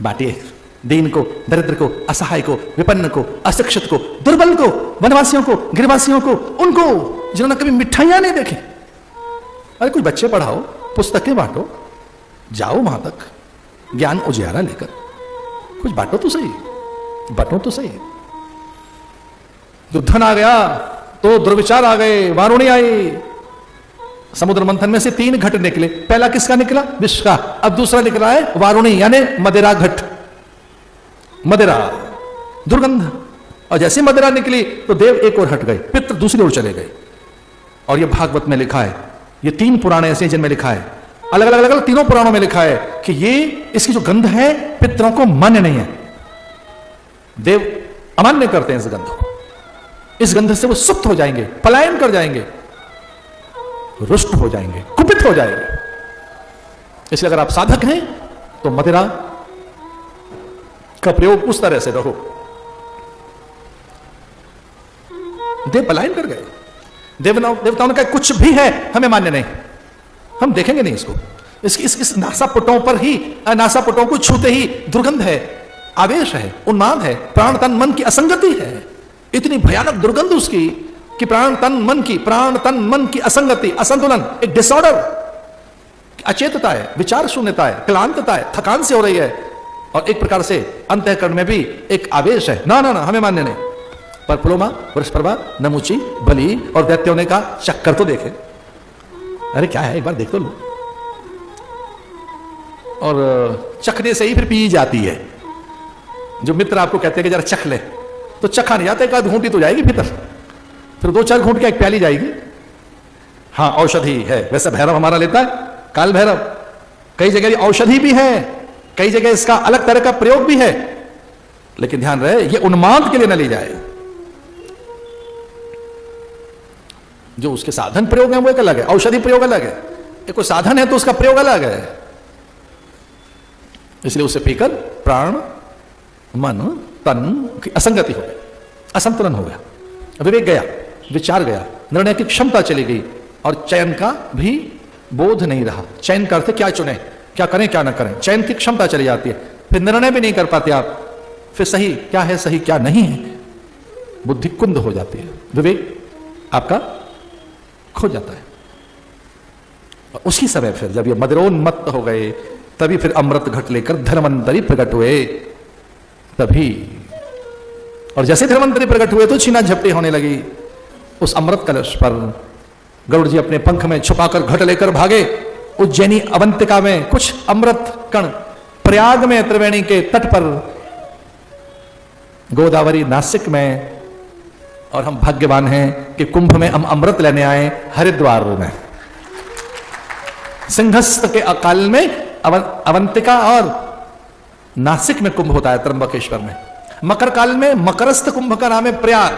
बांटिए दीन को, दरिद्र को, असहाय को, विपन्न को, अशिक्षित को, दुर्बल को, वनवासियों को, गिरिवासियों को, उनको जिन्होंने कभी मिठाइयां नहीं देखी। अरे कुछ बच्चे पढ़ाओ, पुस्तकें बांटो, जाओ वहां तक ज्ञान उजियारा लेकर, कुछ बांटो तो सही, बांटो तो सही। जो धन आ गया तो दुर्विचार आ गए, वारुणी आई। समुद्र मंथन में से 3 घट निकले। पहला किसका निकला? विष का। अब दूसरा निकला है वारुणी, यानी मदिरा घट, मदिरा, दुर्गंध। और जैसे मदिरा निकली तो देव एक ओर हट गए, पितृ दूसरी ओर चले गए। और यह भागवत में लिखा है, ये 3 पुराण ऐसे हैं जिनमें लिखा है, अलग अलग अलग अलग 3 पुराणों में लिखा है कि ये इसकी जो गंध है पितरों को मान्य नहीं है। देव अमान्य करते हैं इस गंध को। इस गंध से वो सुप्त हो जाएंगे, पलायन कर जाएंगे, रुष्ट हो जाएंगे, कुपित हो जाएंगे। इसलिए अगर आप साधक हैं तो मदिरा का प्रयोग उस तरह से रहो। देव पलायन कर गए। देवताओं ने कहा कुछ भी है हमें मान्य नहीं, हम देखेंगे नहीं इसको। इस नासापुटों पर ही, नासापुटों को छूते ही दुर्गंध है, आवेश है, उन्माद है, प्राण तन मन की असंगति है। इतनी भयानक दुर्गंध उसकी कि प्राण तन मन की असंगति, असंतुलन, एक डिसऑर्डर, अचेतता है, विचार शून्यता है, क्लांतता है, थकान से हो रही है। और एक प्रकार से अंतःकरण में भी एक आवेश है, ना ना ना हमें मान्य नहीं। पर पुलोमा, वृषपर्वा, नमुची, बलि और दैत्यों ने कहा चक्कर तो देखे। अरे क्या है, एक बार देख तो लो। और चखने से ही फिर पी जाती है। जो मित्र आपको कहते हैं कि जरा चख ले, तो चखा नहीं जाता, एक आध घूंटी तो जाएगी भीतर, फिर 2-4 घूंट के एक प्याली जाएगी। हाँ, औषधि है। वैसे भैरव हमारा लेता है, काल भैरव। कई जगह औषधि भी है, कई जगह इसका अलग तरह का प्रयोग भी है, लेकिन ध्यान रहे ये उन्माद के लिए न ली जाए। जो उसके साधन प्रयोग है वो एक अलग है, औषधि प्रयोग अलग है। एक कोई साधन है तो उसका प्रयोग अलग है। इसलिए उसे पीकर प्राण, मन, तन की असंगति हो गई, असंतुलन हो गया, विवेक गया, विचार गया, निर्णय की क्षमता चली गई और चयन का भी बोध नहीं रहा। चयन का अर्थ क्या चुने, क्या करें क्या ना करें, चयन की क्षमता चली जाती है। फिर निर्णय भी नहीं कर पाते आप, फिर सही क्या है, सही क्या नहीं है, बुद्धि कुंद हो जाती है, विवेक आपका खो जाता है। और उसी समय फिर जब ये मदिरोन्मत्त हो गए, तभी फिर अमृत घट लेकर धर्मंतरी प्रकट हुए। तभी, और जैसे धर्मंतरी प्रकट हुए तो छीना झपटी होने लगी। उस अमृत कलश पर गरुड़ जी अपने पंख में छुपाकर घट लेकर भागे। उज्जैनी अवंतिका में कुछ अमृत कण, प्रयाग में त्रिवेणी के तट पर, गोदावरी नासिक में, और हम भाग्यवान हैं कि कुंभ में हम अमृत लेने आए हरिद्वार में। सिंहस्थ के अकाल में अवंतिका और नासिक में कुंभ होता है, त्र्यंबकेश्वर में। मकर काल में मकरस्थ कुंभ का नाम है प्रयाग,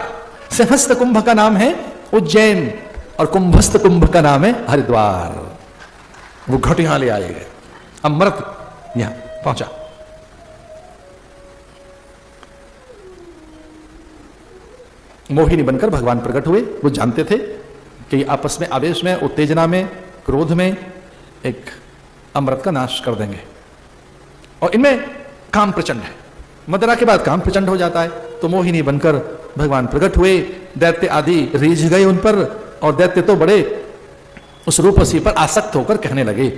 सिंहस्थ कुंभ का नाम है उज्जैन और कुंभस्थ कुंभ का नाम है हरिद्वार। वो घट यहां ले आए गए, अमृत यहां पहुंचा। मोहिनी बनकर भगवान प्रकट हुए। वो जानते थे कि आपस में आवेश में, उत्तेजना में, क्रोध में एक अमृत का नाश कर देंगे। और इनमें काम प्रचंड है, मदिरा के बाद काम प्रचंड हो जाता है। तो मोहिनी बनकर भगवान प्रकट हुए। दैत्य आदि रीझ गए उन पर, और दैत्य तो बड़े उस रूपसी पर आसक्त होकर कहने लगे।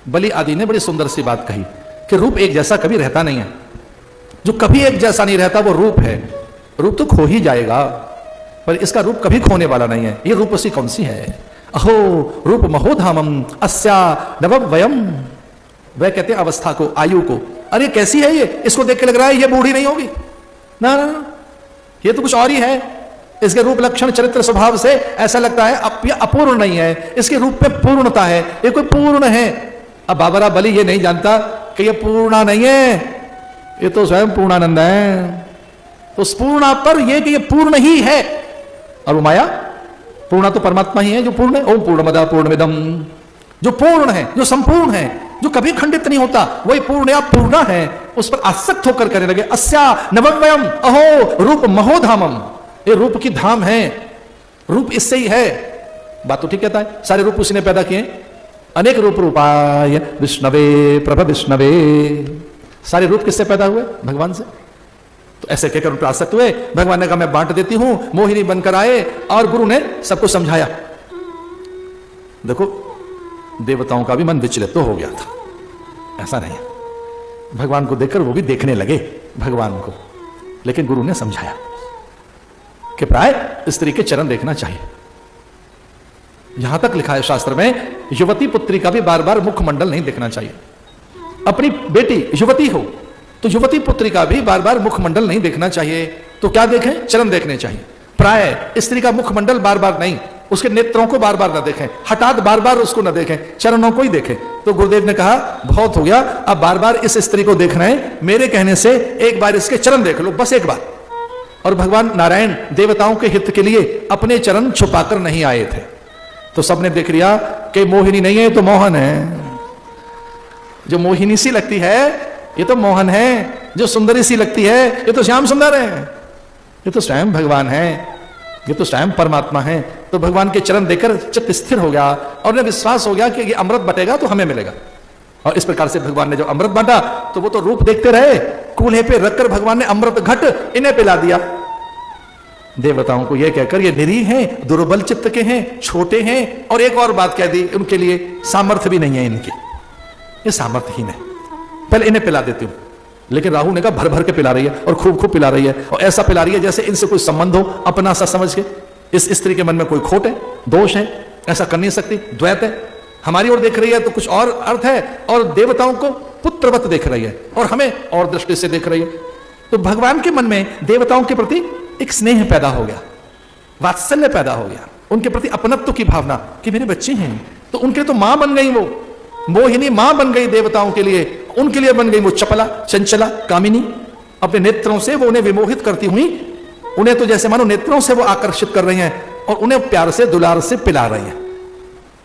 बलि आदि ने बड़ी सुंदर सी बात कही कि रूप एक जैसा कभी रहता नहीं है। जो कभी एक जैसा नहीं रहता वो रूप है। रूप तो खो ही जाएगा, पर इसका रूप कभी खोने वाला नहीं है। ये रूपसी कौन सी है? अहो रूप महोधामम अस्या नववयम। वह कहते हैं अवस्था को, आयु को। अरे कैसी है ये? इसको देख के लग रहा है ये बूढ़ी नहीं होगी। ना ना, ये तो कुछ और ही है। इसके रूप लक्षण चरित्र स्वभाव से ऐसा लगता है ये अपूर्ण नहीं है, इसके रूप में पूर्णता है, ये कोई पूर्ण है। अब बाबरा बलि ये नहीं जानता कि ये पूर्णा नहीं है, ये तो स्वयं पूर्णानंद है। तो उस पूर्णा पर ये कि ये पूर्ण ही है। और वो माया पूर्णा तो परमात्मा ही है जो पूर्ण है। ओम पूर्णमदा पूर्णमिदम, जो पूर्ण है, जो संपूर्ण है, जो कभी खंडित नहीं होता, वही पूर्ण या पूर्णा है। उस पर आसक्त होकर कहने लगे अस्या नवव्यम अहो रूप महोधामम। ये रूप की धाम है, रूप इससे ही है। बात तो ठीक कहता है, सारे रूप उसी ने पैदा किए। अनेक रूप रूपाय विष्णवे प्रभ विष्णवे। सारे रूप किससे पैदा हुए? भगवान से। तो ऐसे कहकर उन पर आसक्त हुए। भगवान ने कहा मैं बांट देती हूं। मोहिनी बनकर आए और गुरु ने सबको समझाया। देखो देवताओं का भी मन विचलित तो हो गया था, ऐसा नहीं है। भगवान को देखकर वो भी देखने लगे भगवान को, लेकिन गुरु ने समझाया कि प्राय स्त्री के चरण देखना चाहिए। यहां तक लिखा है शास्त्र में, युवती पुत्री का भी बार बार मुखमंडल नहीं देखना चाहिए। अपनी बेटी युवती हो तो युवती पुत्री का भी बार बार मुखमंडल नहीं देखना चाहिए। तो क्या देखें? चरण देखने चाहिए। प्राय स्त्री का मुखमंडल बार बार नहीं, उसके नेत्रों को बार बार ना देखें, हठात बार बार उसको ना देखें, चरणों को ही देखें। तो गुरुदेव ने कहा बहुत हो गया, अब बार बार इस स्त्री को देखना है, मेरे कहने से एक बार इसके चरण देख लो, बस एक बार। और भगवान नारायण देवताओं के हित के लिए अपने चरण छुपाकर नहीं आए थे। तो सबने देख लिया कि मोहिनी नहीं है तो मोहन है। जो मोहिनी सी लगती है ये तो मोहन है, जो सुंदरी सी लगती है ये तो श्याम सुंदर है, ये तो स्वयं भगवान है, ये तो स्वयं परमात्मा है। तो भगवान के चरण देखकर चित्त स्थिर हो गया और उन्हें विश्वास हो गया कि ये अमृत बटेगा तो हमें मिलेगा। और इस प्रकार से भगवान ने जो अमृत बांटा तो वो तो रूप देखते रहे, कूल्हे पे रखकर भगवान ने अमृत घट इन्हें पिला दिया। देवताओं को यह कहकर ये निरीह हैं, दुर्बल चित्त के हैं, छोटे हैं। और एक और बात कह दी, उनके लिए सामर्थ्य भी नहीं है, इनकी ये सामर्थ्यहीन है, पहले इन्हें पिला देती हूं। लेकिन राहु ने कहा भर भर के पिला रही है और खूब खूब पिला रही है, और ऐसा पिला रही है जैसे इनसे कोई संबंध हो, अपना सा समझ के। इस स्त्री के मन में कोई खोट है, दोष है, ऐसा कर नहीं सकती, द्वैत है। हमारी ओर देख रही है तो कुछ और अर्थ है, और देवताओं को पुत्रवत देख रही है और हमें और दृष्टि से देख रही है। तो भगवान के मन में देवताओं के प्रति एक स्नेह पैदा हो गया, वात्सल्य पैदा हो गया, उनके प्रति अपनत्व की भावना कि मेरे बच्चे हैं। तो उनके तो मां बन गई, वो मोहिनी मां बन गई देवताओं के लिए। उनके लिए बन गई वो चपला, चंचला, कामिनी। अपने नेत्रों से वो उन्हें विमोहित करती हुई, उन्हें तो जैसे मानो नेत्रों से वो आकर्षित कर रही हैं और उन्हें प्यार से दुलार से पिला रही हैं।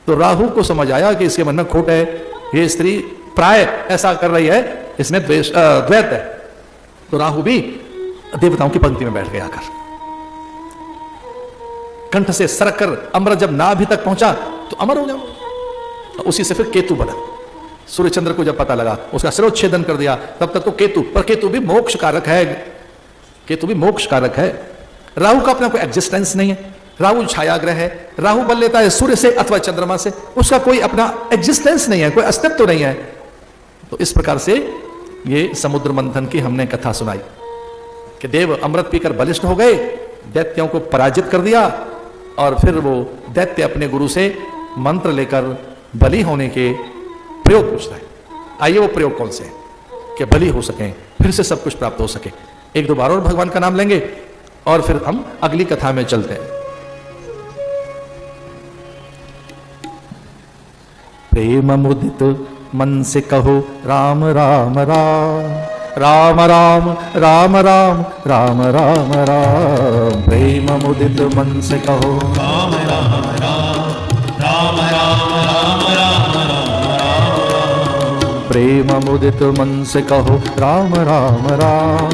तो राहु को समझ आया कि इसके मन में खोट है, ये स्त्री प्राय ऐसा कर रही है, इसमें द्वैत है। तो राहु भी देवताओं की पंक्ति में बैठ गया आकर, कंठ से सरक कर अमृत जब नाभि तक पहुंचा तो अमर हो गया। उसी से फिर केतु बना। सूर्यचंद्र को जब पता लगा उसका सिरोच्छेदन कर दिया। तब तक तो केतु, पर केतु भी मोक्ष कारक है, केतु भी मोक्ष कारक है। राहु का अपना कोई एग्जिस्टेंस नहीं है, राहु छायाग्रह है, राहु बल लेता है सूर्य से अथवा चंद्रमा से, उसका कोई अपना एग्जिस्टेंस नहीं है, कोई अस्तित्व तो नहीं है। तो इस प्रकार से ये समुद्र मंथन की हमने कथा सुनाई कि देव अमृत पीकर बलिष्ठ हो गए, दैत्यों को पराजित कर दिया, और फिर वो दैत्य अपने गुरु से मंत्र लेकर बलि होने के प्रयोग पूछता है। आइए वो प्रयोग कौन से है कि बलि हो सके, फिर से सब कुछ प्राप्त हो सके। एक दो बार और भगवान का नाम लेंगे और फिर हम अगली कथा में चलते हैं। प्रेम मुदित मन से कहो राम राम राम, राम राम राम राम राम राम राम। प्रेम मुदित मन से कहो राम राम राम राम राम राम राम राम। प्रेम मुदित मन से कहो राम राम राम,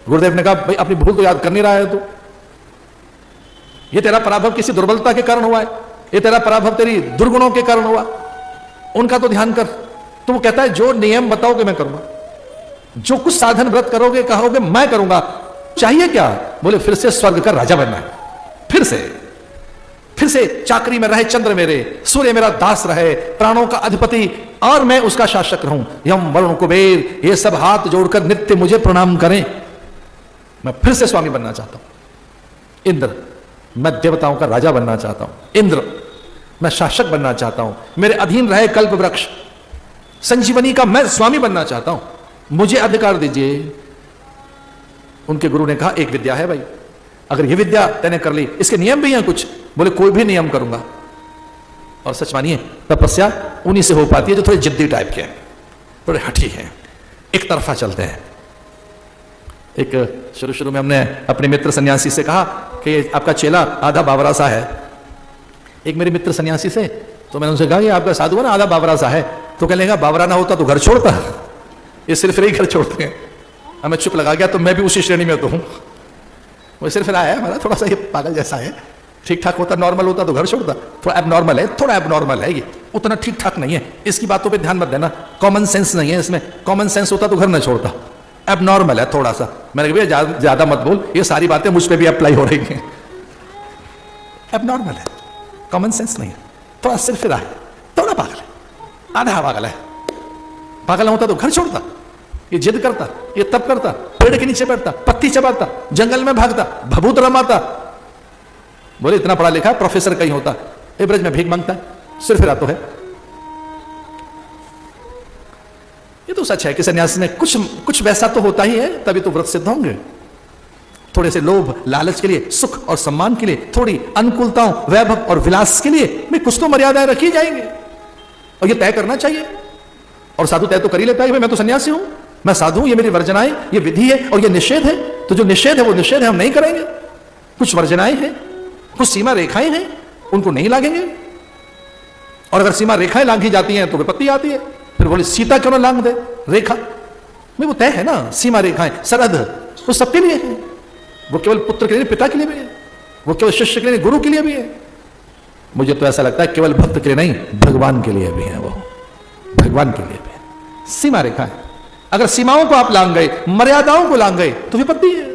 गुरुदेव ने कहा भाई अपनी भूल तो याद कर नहीं रहा है तू, ये तेरा पराभव किसी दुर्बलता के कारण हुआ है, ये तेरा पराभव तेरी दुर्गुणों के कारण हुआ, उनका तो ध्यान कर। तो वो कहता है जो नियम बताओगे मैं करूंगा, जो कुछ साधन व्रत करोगे कहोगे मैं करूंगा। चाहिए क्या? बोले फिर से स्वर्ग का राजा बनना है, फिर से चाकरी में रहे चंद्र मेरे, सूर्य मेरा दास रहे, प्राणों का अधिपति और मैं उसका शासक रहूं। यम वरुण कुबेर ये सब हाथ जोड़कर नित्य मुझे प्रणाम करें। मैं फिर से स्वामी बनना चाहता हूं। इंद्र मैं देवताओं का राजा बनना चाहता हूं। इंद्र मैं शासक बनना चाहता हूं। मेरे अधीन रहे कल्प वृक्ष, संजीवनी का मैं स्वामी बनना चाहता हूं, मुझे अधिकार दीजिए। उनके गुरु ने कहा एक विद्या है भाई, अगर ये विद्या तैने कर ली, इसके नियम भी हैं कुछ। बोले कोई भी नियम करूंगा। और सच मानिए तपस्या उन्हीं से हो पाती है जो थोड़े जिद्दी टाइप के हैं, थोड़े हठी हैं, एक तरफा चलते हैं। एक शुरू में हमने अपने मित्र सन्यासी से कहा कि आपका चेला आधा बावरा सा है। एक मेरे मित्र सन्यासी से, तो मैंने उनसे कहा कि आपका साधु है ना आधा बावरा सा है, तो कहने लगा बावरा ना होता तो घर छोड़ता, ये सिर्फ ही घर छोड़ते हैं। हमें चुप लगा गया, तो मैं भी उसी श्रेणी में तो हूं। वो सिर्फ आया हमारा थोड़ा सा ये पागल जैसा है, ठीक ठाक होता नॉर्मल होता तो घर छोड़ता, थोड़ा एबनॉर्मल है, थोड़ा एबनॉर्मल है, ये उतना ठीक ठाक नहीं है। इसकी बातों पे ध्यान मत देना, कॉमन सेंस नहीं है इसमें। कॉमन सेंस होता तो घर न छोड़ता, एबनॉर्मल है थोड़ा सा। मैंने कहा भैया ज्यादा मत बोल, ये सारी बातें मुझ पे भी अप्लाई हो रही हैं। एबनॉर्मल है, कॉमन सेंस नहीं है, थोड़ा सिरफिरा है, थोड़ा पागल है, आधा पागल है। पागल होता तो घर छोड़ता, ये जिद करता, ये तप करता, पेड़ के नीचे बैठता, पत्ती चबाता, जंगल में भागता, भभूत रमाता। बोले इतना पढ़ा लिखा प्रोफेसर कहीं होता, एवरेज में भीख मांगता है, सिरफिरा तो है। ये तो सच है कि सन्यासी में कुछ वैसा तो होता ही है, तभी तो व्रत सिद्ध होंगे। थोड़े से लोभ लालच के लिए, सुख और सम्मान के लिए, थोड़ी अनुकूलताओं वैभव और विलास के लिए भी कुछ तो मर्यादाएं रखी जाएंगे, और ये तय करना चाहिए। और साधु तय तो कर ही लेता है कि मैं तो सन्यासी हूं, मैं साधु हूं, ये मेरी वर्जनाएं, ये विधि है और ये निषेध है। तो जो निषेध है वो निषेध है, हम नहीं करेंगे। कुछ वर्जनाएं हैं, कुछ सीमा रेखाएं हैं, उनको नहीं लागेंगे। और अगर सीमा रेखाएं लांघी जाती हैं तो विपत्ति आती है। फिर बोले सीता क्यों ना लांघ दे रेखा में, वो तय है ना, सीमा रेखाएं सरहद वो सबके लिए है। वो केवल पुत्र के लिए, पिता के लिए भी है, वो केवल शिष्य के लिए, गुरु के लिए भी है। मुझे तो ऐसा लगता है केवल भक्त के लिए नहीं, भगवान के लिए भी है, वो भगवान के लिए भी है। सीमा रेखा है, अगर सीमाओं को आप लांघ गए, मर्यादाओं को लांघ गए तो विपत्ति है।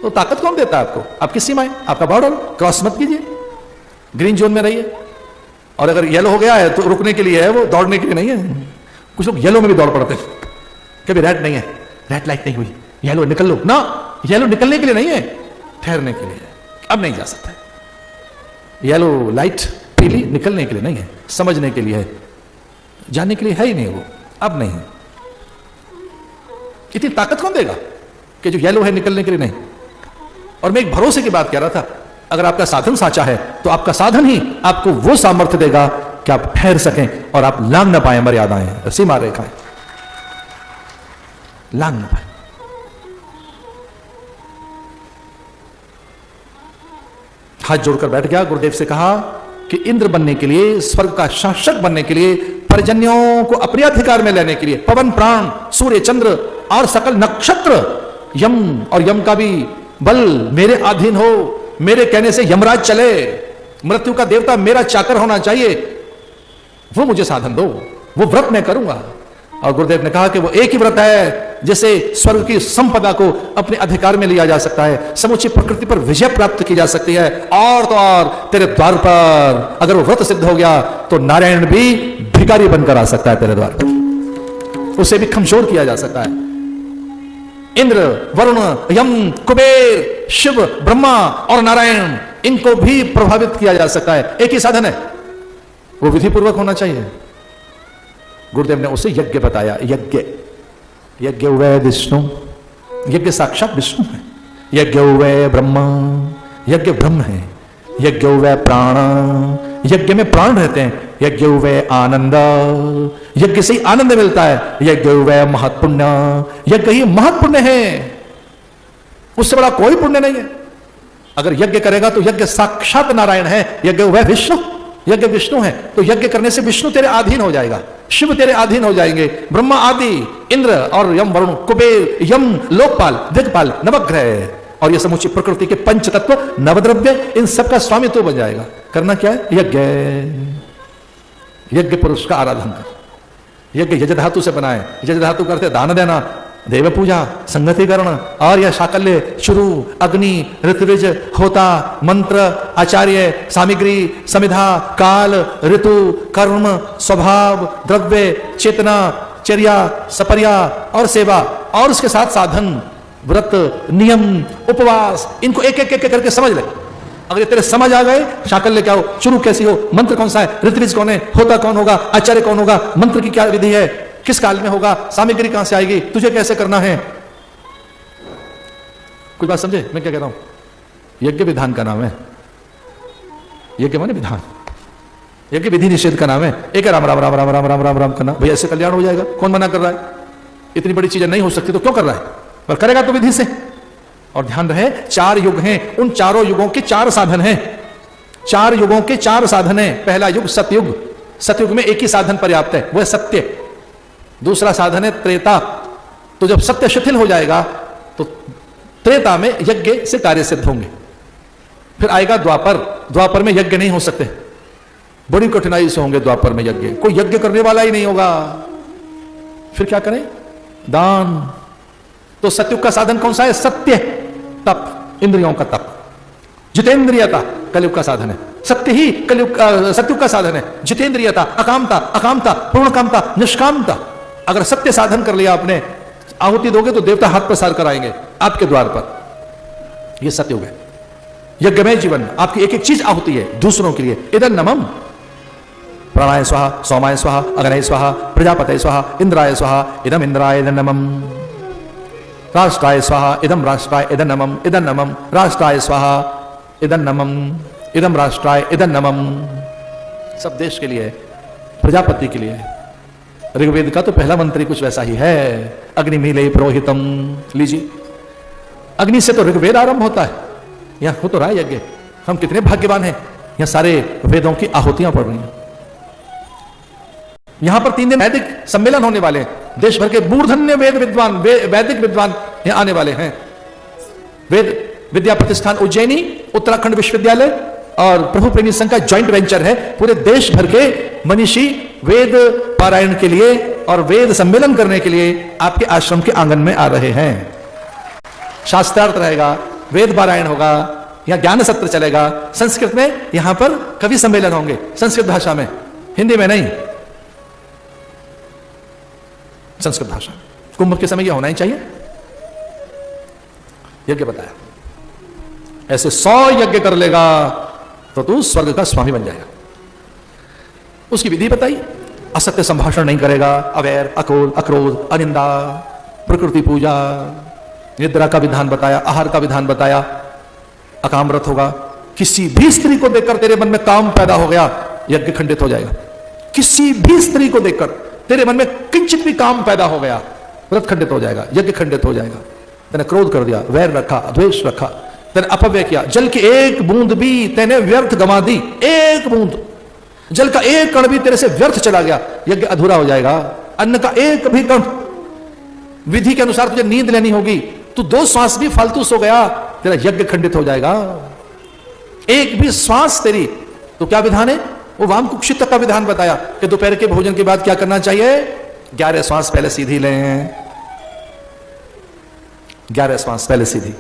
तो ताकत कौन देता है आपको? आपकी सीमाएं, आपका बॉर्डर क्रॉस मत कीजिए, ग्रीन जोन में रहिए। और अगर येलो हो गया है तो रुकने के लिए है, वो दौड़ने के लिए नहीं है। कुछ लोग येलो में भी दौड़ पड़ते हैं, कभी रेड नहीं है, रेड लाइट नहीं हुई, येलो निकल लो ना, येलो निकलने के लिए नहीं है, ठहरने के लिए है। अब नहीं जा सकता, येलो लाइट पीली निकलने के लिए नहीं है, समझने के लिए है, जाने के लिए है ही नहीं वो, अब नहीं है। इतनी ताकत कौन देगा कि जो येलो है निकलने के लिए नहीं। और मैं एक भरोसे की बात कह रहा था, अगर आपका साधन साचा है तो आपका साधन ही आपको वो सामर्थ्य देगा कि आप ठहर सकें और आप लांघ ना पाए मर्यादाएं, सीमा रेखाएं लांघ ना पाए। हाथ जोड़कर बैठ गया, गुरुदेव से कहा कि इंद्र बनने के लिए, स्वर्ग का शासक बनने के लिए, पर्जन्यों को अपने अधिकार में लेने के लिए, पवन प्राण, सूर्य चंद्र और सकल नक्षत्र, यम और यम का भी बल मेरे अधीन हो, मेरे कहने से यमराज चले, मृत्यु का देवता मेरा चाकर होना चाहिए, वो मुझे साधन दो, वो व्रत मैं करूंगा। और गुरुदेव ने कहा कि वो एक ही व्रत है जिससे स्वर्ग की संपदा को अपने अधिकार में लिया जा सकता है, समूची प्रकृति पर विजय प्राप्त की जा सकती है। और तो और तेरे द्वार पर अगर वो व्रत सिद्ध हो गया तो नारायण भी भिखारी बनकर आ सकता है तेरे द्वार पर, उसे भी कमजोर किया जा सकता है। इंद्र, वरुण, यम, कुबेर, शिव, ब्रह्मा और नारायण, इनको भी प्रभावित किया जा सकता है। एक ही साधन है, वो विधि पूर्वक होना चाहिए। गुरुदेव ने उसे यज्ञ बताया। यज्ञ वै विष्णु, यज्ञ साक्षात विष्णु है। यज्ञ वै ब्रह्मा, यज्ञ ब्रह्म है। यज्ञ वै प्राण, यज्ञ में प्राण रहते हैं। यज्ञ वै आनंद, यज्ञ से ही आनंद मिलता है। यज्ञ वै महत्पुण्य, यज्ञ ही महत्पुण्य है, उससे बड़ा कोई पुण्य नहीं है। अगर यज्ञ करेगा तो यज्ञ साक्षात नारायण है। यज्ञ वै विष्णु, यज्ञ विष्णु है, तो यज्ञ करने से विष्णु तेरे अधीन हो जाएगा। शिव तेरे अधीन हो जाएंगे, ब्रह्मा आदि, इंद्र और यम वरुण, कुबेर, यम, लोकपाल, दिग्पाल, नवग्रह और ये समूची प्रकृति के पंच तत्व, नवद्रव्य, इन सबका स्वामी तो बन जाएगा। करना क्या है? यज्ञ। यज्ञ पुरुष का आराधन कर। यज्ञ यज धातु से बनाए। यज धातु करते दान देना, देव पूजा, संगतिकरण और यह साकल्य, शुरू, अग्नि, ऋतविज, होता, मंत्र, आचार्य, सामग्री, समिधा, काल, ऋतु, कर्म, स्वभाव, द्रव्य, चेतना, चर्या, सपर्या और सेवा और उसके साथ साधन, व्रत, नियम, उपवास, इनको एक एक एक करके समझ ले। अगर ये तेरे समझ आ गए, साकल्य क्या हो, शुरू कैसी हो, मंत्र कौन सा है, ऋतविज कौन है, होता कौन होगा, आचार्य कौन होगा, मंत्र की क्या विधि है, किस काल में होगा, सामग्री कहां से आएगी, तुझे कैसे करना है। कुछ बात समझे मैं क्या कह रहा हूं? यज्ञ विधान का नाम है। यज्ञ माने विधान, यज्ञ विधि निषेध का नाम है। एक राम राम राम राम राम राम राम राम करना, भैया ऐसे कल्याण हो जाएगा, कौन मना कर रहा है? इतनी बड़ी चीजें नहीं हो सकती तो क्यों कर रहा है? पर करेगा तो विधि से। और ध्यान रहे 4 युग हैं, उन चारों युगों के 4 साधन हैं। 4 युगों के 4 साधन हैं। पहला युग सतयुग, सतयुग में एक ही साधन पर्याप्त है, वह सत्य। दूसरा साधन है त्रेता, तो जब सत्य शिथिल हो जाएगा तो त्रेता में यज्ञ से कार्य सिद्ध होंगे। फिर आएगा द्वापर, द्वापर में यज्ञ नहीं हो सकते, बड़ी कठिनाई से होंगे द्वापर में यज्ञ, कोई यज्ञ करने वाला ही नहीं होगा। फिर क्या करें? दान। तो सतयुग का साधन कौन सा है? सत्य, तप, इंद्रियों का तप, जितेंद्रियता कलयुग का साधन है। सत्य ही कलयुग सतयुग का साधन है। जितेंद्रियता, अकामता, अकामता, पूर्णकामता, निष्कामता। अगर सत्य साधन कर लिया आपने, आहुति दोगे तो देवता हाथ प्रसार कराएंगे आपके द्वार पर। यह सतयुग है। यज्ञमय जीवन, आपकी एक एक चीज आहुति है दूसरों के लिए। इदं नमम प्राणाय स्वाहा, सोमाय स्वाहा, अग्नये स्वाहा, प्रजापतये स्वाहा, इंद्राय स्वाहा, इदम इंद्राय इदं नमम, राष्ट्राय स्वाहा, इदम राष्ट्राय इदं नमम, इदं नमम राष्ट्राय स्वाहा, इदं नमम, इदम राष्ट्राय इदं नमम। सब देश के लिए, प्रजापति के लिए। ऋग्वेद का तो पहला मंत्र कुछ वैसा ही है, अग्निमीले पुरोहितम। लीजिए, अग्नि से तो ऋग्वेद आरंभ होता है। यहां हो तो रहा है यज्ञ। हम कितने भाग्यवान हैं, यहां सारे वेदों की आहुतियां पड़ रही हैं। यहां पर 3 दिन वैदिक सम्मेलन होने वाले हैं। देश भर के मूर्धन्य वेद विद्वान, वैदिक विद्वान यहां आने वाले हैं। वेद विद्या प्रतिष्ठान उज्जैनी, उत्तराखंड विश्वविद्यालय और प्रभु प्रेमी संघ का ज्वाइंट वेंचर है। पूरे देश भर के मनीषी वेद पारायण के लिए और वेद सम्मेलन करने के लिए आपके आश्रम के आंगन में आ रहे हैं। शास्त्रार्थ रहेगा, वेद पारायण होगा, यहां ज्ञान सत्र चलेगा। संस्कृत में यहां पर कवि सम्मेलन होंगे, संस्कृत भाषा में, हिंदी में नहीं, संस्कृत भाषा। कुंभ के समय यह होना ही चाहिए। यज्ञ बताया, ऐसे 100 यज्ञ कर लेगा तो तू स्वर्ग का स्वामी बन जाएगा। उसकी विधि बताई, असत्य संभाषण नहीं करेगा, अवैर, अक्रोध, अक्रोध, अनिंदा, प्रकृति पूजा, निद्रा का विधान बताया, आहार का विधान बताया, अकामव्रत होगा। किसी भी स्त्री को देखकर तेरे मन में काम पैदा हो गया, यज्ञ खंडित हो जाएगा। किसी भी स्त्री को देखकर तेरे मन में किंचित भी काम पैदा हो गया, व्रत खंडित हो जाएगा, यज्ञ खंडित हो जाएगा। तेने क्रोध कर दिया, वैर रखा, द्वेष रखा, तेने अपव्यय किया, जल की एक बूंद भी तेने व्यर्थ गंवा दी, एक बूंद जल का एक कण भी तेरे से व्यर्थ चला गया, यज्ञ अधूरा हो जाएगा। अन्न का एक भी कण, विधि के अनुसार तुझे नींद लेनी होगी, तू 2 श्वास भी फालतू सो गया, तेरा यज्ञ खंडित हो जाएगा। एक भी श्वास तेरी, तो क्या विधान है? वो वाम कुक्षित का विधान बताया कि दोपहर के भोजन के बाद क्या करना चाहिए? 11 श्वास पहले सीधी लें, 11 श्वास पहले सीधी,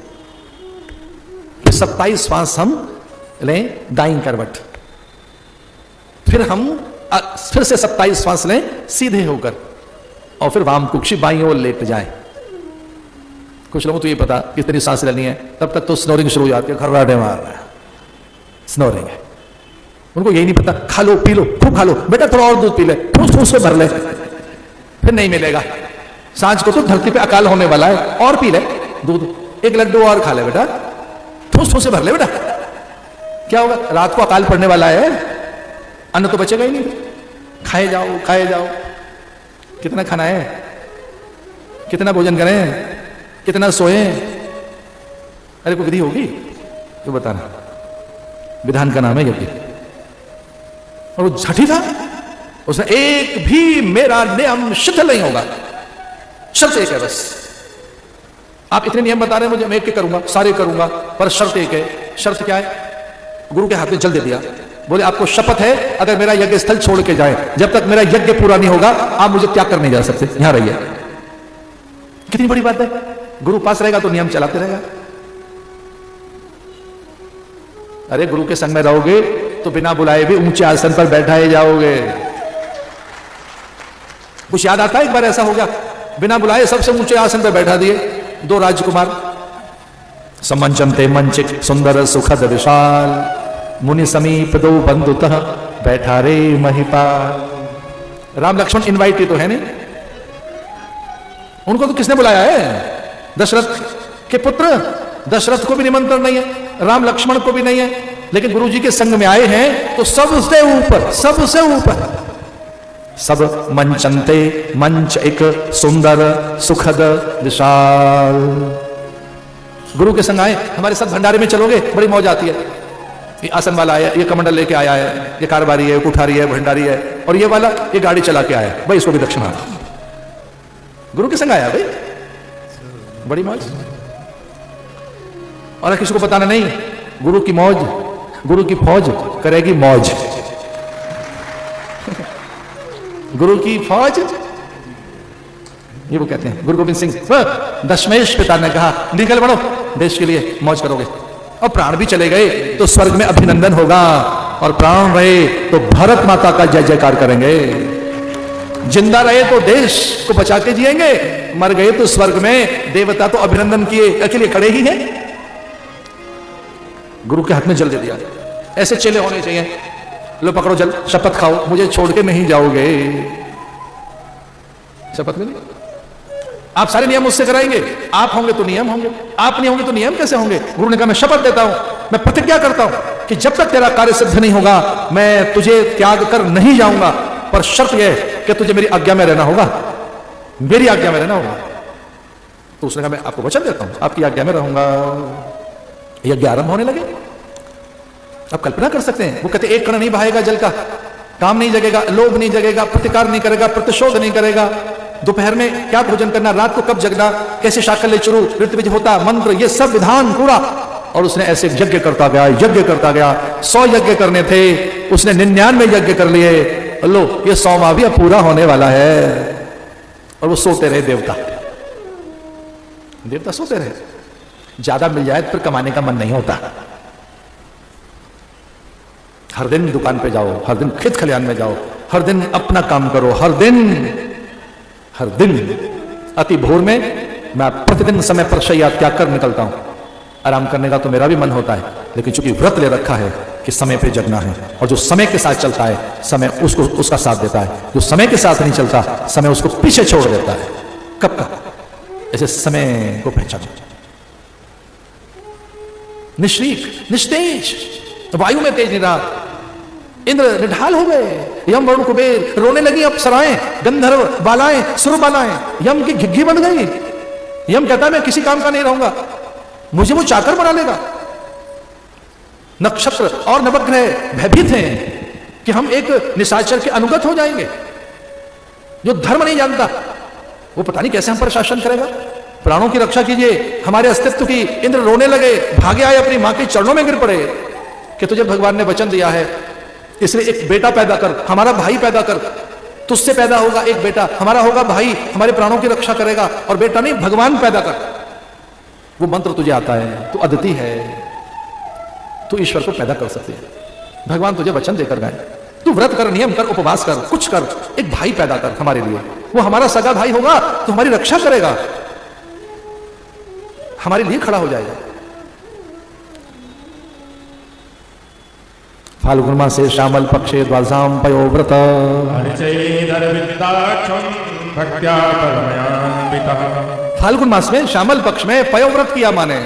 फिर 27 श्वास हम लें दाईं करवट, फिर से 27 श्वास लें सीधे होकर, और फिर वाम कुक्षी बाईं ओर लेट जाए। कुछ लोगों को तो ये पता कितनी सांस लेनी है, तब तक तो स्नोरिंग शुरू हो जाती है, खर्राटे मार रहा है, स्नोरिंग है। उनको यही नहीं पता, खा लो, पी लो, खूब खा लो, बेटा थोड़ा और दूध पी ले, ठूस ठूस से भर ले, फिर नहीं मिलेगा। सांझ को तो धरती पे अकाल होने वाला है, और पी ले दूध, 1 लड्डू और खा ले बेटा, ठूस ठूस से भर ले बेटा। क्या होगा? रात को अकाल पड़ने वाला है, अन्न तो बचेगा ही नहीं। खाए जाओ, खाए जाओ। कितना खाना है, कितना भोजन करें, कितना सोए? अरे कोई विधि होगी तो बताना। विधान का नाम है यज्ञ। और वो झटी था, उसने एक भी मेरा नियम शिथिल नहीं होगा, शर्त एक है बस। आप इतने नियम बता रहे हैं मुझे, मैं एक के करूंगा, सारे करूंगा, पर शर्त एक है। शर्त क्या है? गुरु के हाथ में जल दे दिया, बोले आपको शपथ है अगर मेरा यज्ञ स्थल छोड़ के जाए, जब तक मेरा यज्ञ पूरा नहीं होगा आप मुझे त्याग कर नहीं जा सकते, यहां रहिए। कितनी बड़ी बात है। गुरु पास रहेगा तो नियम चलाते रहेगा। अरे गुरु के संग में रहोगे तो बिना बुलाए भी ऊंचे आसन पर बैठाए जाओगे। कुछ याद आता है? एक बार ऐसा हो गया, बिना बुलाए सबसे ऊंचे आसन पर बैठा दिए दो राजकुमार। समंचनते मंचिक सुंदर सुखद विशाल, मुनि समीप दो बंधुतः बैठा रे महिपाल। राम लक्ष्मण इनवाइटेड तो है नहीं, उनको तो किसने बुलाया है? दशरथ के पुत्र। दशरथ को भी निमंत्रण नहीं है, राम लक्ष्मण को भी नहीं है, लेकिन गुरु जी के संग में आए हैं तो सबसे ऊपर, सबसे ऊपर। सब मंचनते, मंच एक सुंदर सुखद विशाल। गुरु के संग आए, हमारे साथ भंडारे में चलोगे, बड़ी मौज आती है। ये आसन वाला आया, ये कमंडल लेके आया है, ये कारबारी है, कुठारी है, भंडारी है, और ये वाला ये गाड़ी चला के आया, भाई इसको भी दक्षिणा। गुरु के संग आया भाई, बड़ी मौज। और किसी को बताना नहीं, गुरु की मौज, गुरु की फौज करेगी मौज। गुरु की फौज, ये वो कहते हैं गुरु गोविंद सिंह दशमेश पिता ने कहा निकल बढ़ो, देश के लिए मौज करोगे। और प्राण भी चले गए तो स्वर्ग में अभिनंदन होगा, और प्राण रहे तो भारत माता का जय जयकार करेंगे। जिंदा रहे तो देश को बचा के जिएंगे, मर गए तो स्वर्ग में देवता तो अभिनंदन किए के लिए खड़े ही हैं। गुरु के हाथ में जल दे दिया। ऐसे चेले होने चाहिए। लो पकड़ो जल, शपथ खाओ, मुझे छोड़ के नहीं जाओगे। शपथ में आप सारे नियम मुझसे कराएंगे, आप होंगे तो नियम होंगे, आप नहीं होंगे तो नियम कैसे होंगे? गुरु ने कहा मैं शपथ देता हूं, मैं प्रतिज्ञा करता हूं कि जब तक तेरा कार्य सिद्ध नहीं होगा मैं तुझे त्याग कर नहीं जाऊंगा, पर शर्त यह कि तुझे मेरी आज्ञा में रहना होगा, मेरी आज्ञा में रहना होगा। तो उसने कहा मैं आपको वचन देता हूं, आपकी आज्ञा में रहूंगा। यज्ञ आरंभ होने लगे। आप कल्पना कर सकते हैं, वो कहते एक कण नहीं बहाएगा जल का, काम नहीं जगेगा, लोभ नहीं जगेगा, प्रतिकार नहीं करेगा, प्रतिशोध नहीं करेगा। दोपहर में क्या भोजन करना, रात को कब जगना, कैसे शाकल्य चुरू, ऋतविज होता, मंत्र, ये सब विधान पूरा। और उसने ऐसे यज्ञ करता गया, यज्ञ करता गया। 100 यज्ञ करने थे, उसने 99 यज्ञ कर लिए। लो ये 100वां भी अब पूरा होने वाला है। और वो सोते रहे देवता, देवता सोते रहे। ज्यादा मिल जाए तो फिर कमाने का मन नहीं होता। हर दिन दुकान पे जाओ, हर दिन खेत खलिहान में जाओ, हर दिन अपना काम करो, हर दिन अति भोर में मैं प्रतिदिन समय पर शैया त्याग कर निकलता हूं। आराम करने का तो मेरा भी मन होता है, लेकिन चूंकि व्रत ले रखा है कि समय पे जगना है, और जो समय के साथ चलता है समय उसको उसका साथ देता है, जो समय के साथ नहीं चलता समय उसको पीछे छोड़ देता है। कब का ऐसे समय को पहचानो। निश्रीक, निस्तेज, वायु में तेज नहीं रहा, इंद्र निढाल हो गए, यम वरुण कुबेर रोने लगी अप्सराएं, गंधर्व बालाएं, सुर बालाएं, यम की घिघी बन गई। यम कहता है मैं किसी काम का नहीं रहूंगा, मुझे वो चाकर बना लेगा। नक्षत्र और नवग्रह भयभीत हैं कि हम एक निशाचर के अनुगत हो जाएंगे। जो धर्म नहीं जानता वो पता नहीं कैसे हम पर शासन करेगा। प्राणों की रक्षा कीजिए, हमारे अस्तित्व की। इंद्र रोने लगे, भागे आए, अपनी मां के चरणों में गिर पड़े कि तुझे भगवान ने वचन दिया है, इसलिए एक बेटा पैदा कर, हमारा भाई पैदा कर, तुझसे पैदा होगा एक बेटा, हमारा होगा भाई, हमारे प्राणों की रक्षा करेगा। और बेटा नहीं, भगवान पैदा कर। वो मंत्र तुझे आता है, तू अदिति है, तू ईश्वर को पैदा कर सकती है। भगवान तुझे वचन देकर गए, तू व्रत कर, नियम कर, उपवास कर, कुछ कर, एक भाई पैदा कर हमारे लिए। वो हमारा सगा भाई होगा तो हमारी रक्षा करेगा, हमारे लिए खड़ा हो जाएगा। फाल्गुन मासे श्यामल पक्षे द्वादशाम पयोव्रत, फाल्गुन मास में श्यामल पक्ष में पयोव्रत किया माने।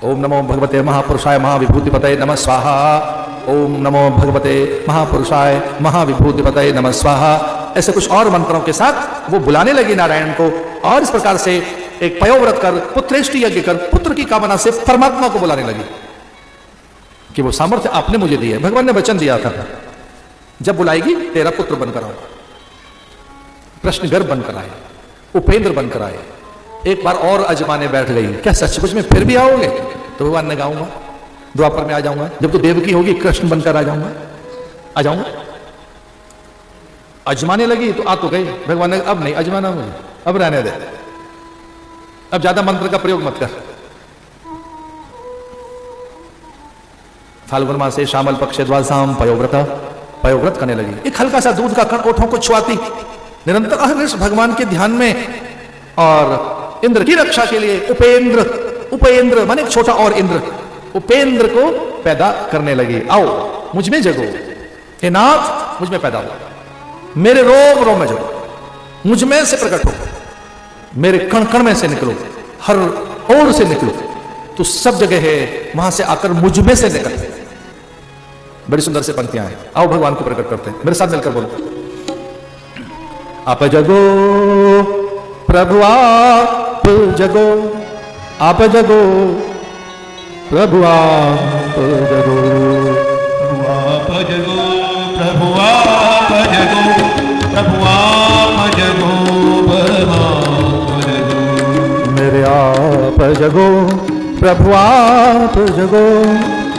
ओम नमो भगवते महापुरुषाय महाविभूतिपतये नमः स्वाहा। ओम नमो भगवते महापुरुषाय महाविभूतिपतये नमः स्वाहा। ऐसे कुछ और मंत्रों के साथ वो बुलाने लगी नारायण को, और इस प्रकार से एक पयोव्रत कर, पुत्रेष्टि यज्ञ कर, पुत्र की कामना से परमात्मा को बुलाने लगी कि वो सामर्थ्य आपने मुझे दी है, भगवान ने वचन दिया था। जब बुलाएगी तेरा पुत्र बनकर आओ, प्रश्नगर्भ बनकर आए, उपेंद्र बनकर आए। एक बार और अजमाने बैठ गई, क्या सचमुच में फिर भी आओगे? तो भगवान ने गाऊंगा, द्वापर में आ जाऊंगा, जब तो देवकी होगी कृष्ण बनकर आ जाऊंगा। अजमाने लगी तो आ तो गई। भगवान ने अब नहीं अजमाना मुझे, अब रहने दे, अब ज्यादा मंत्र का प्रयोग मत कर। फाल्गुन मासे श्यामल पक्षे द्वादशाम पयोव्रत करने लगी। एक हल्का सा दूध का कण ओठों को छुआती, निरंतर अहर्निश भगवान के ध्यान में, और इंद्र की रक्षा के लिए उपेंद्र माने एक छोटा और इंद्र, उपेंद्र को पैदा करने लगी। आओ मुझ में जगो, हे नाथ मुझ में पैदा हो, मेरे रोम रोम में जगो, मुझ में से प्रकट हो, मेरे कण कण में से निकलो, हर ओर से निकलो, तो सब जगह है, वहां से आकर मुझ में से निकल। बड़ी सुंदर से पंक्तियां हैं। आओ भगवान को प्रकट करते हैं, मेरे साथ मिलकर बोलो। आप जगो प्रभु आप जगो, आप जगो प्रभु आप जगो, आप जगो प्रभु आप जगो, प्रभु आप जगो, परमात्मा जगो। मेरे आप जगो प्रभु आप जगो,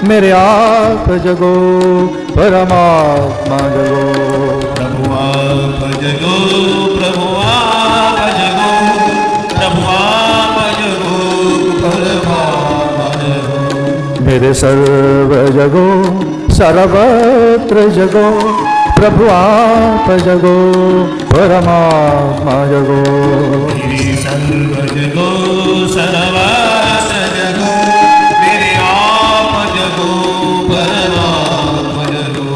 मेरे आप जगो परमात्मा जगो। प्रभु आप जगो, प्रभु आप जगो, प्रभु आप जगो, परमात्मा जगो। मेरे सर्व जगो सर्वत्र जगो, प्रभु आप जगो परमात्मा जगो। मेरे सर्व जगो सर्वत्र जगो, मेरे आप जगो, परमात्मा जगो।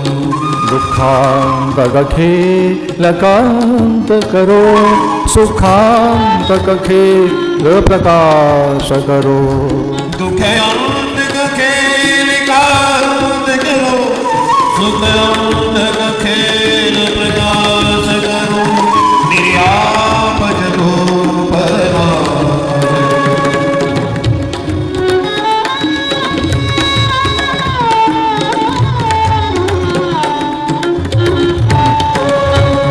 दुखांत अखिलकांत करो, सुखांत अखिल प्रकाश करो। दुखयांत अखिल कांत करो, सुखांत अखिल प्रकाश करो। मेरे आप जगो परमात्मा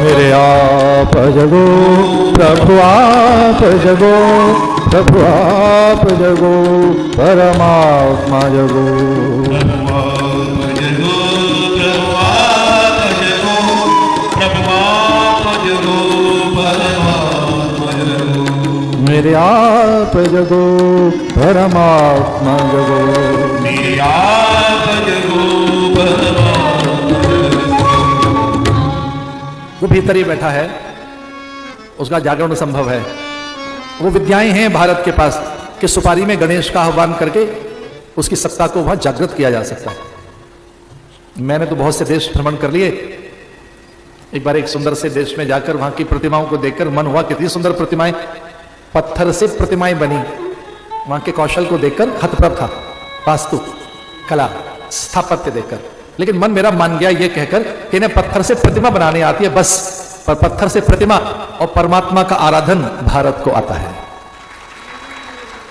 मेरे आप जगो प्रभु आप जगो, प्रभु आप जगो परमात्मा जगो। प्रभु आप जगो, प्रभु आप जगो, प्रभु आप जगो, परमात्मा जगो। मेरे आप जगो परमात्मा जगो। मेरे आप जगो, परमात्मा जगो। वो भीतर ही बैठा है, उसका जागरण संभव है। वो विद्याएं हैं भारत के पास कि सुपारी में गणेश का आह्वान करके उसकी सत्ता को वहां जागृत किया जा सकता है। मैंने तो बहुत से देश भ्रमण कर लिए। एक बार एक सुंदर से देश में जाकर वहां की प्रतिमाओं को देखकर मन हुआ, कितनी सुंदर प्रतिमाएं, पत्थर से प्रतिमाएं बनी। वहां के कौशल को देखकर हतप्रभ था, वास्तु कला स्थापत्य देखकर। लेकिन मन मेरा मान गया ये कहकर कि इन्हें पत्थर से प्रतिमा बनाने आती है बस, पर पत्थर से प्रतिमा और परमात्मा का आराधन भारत को आता है।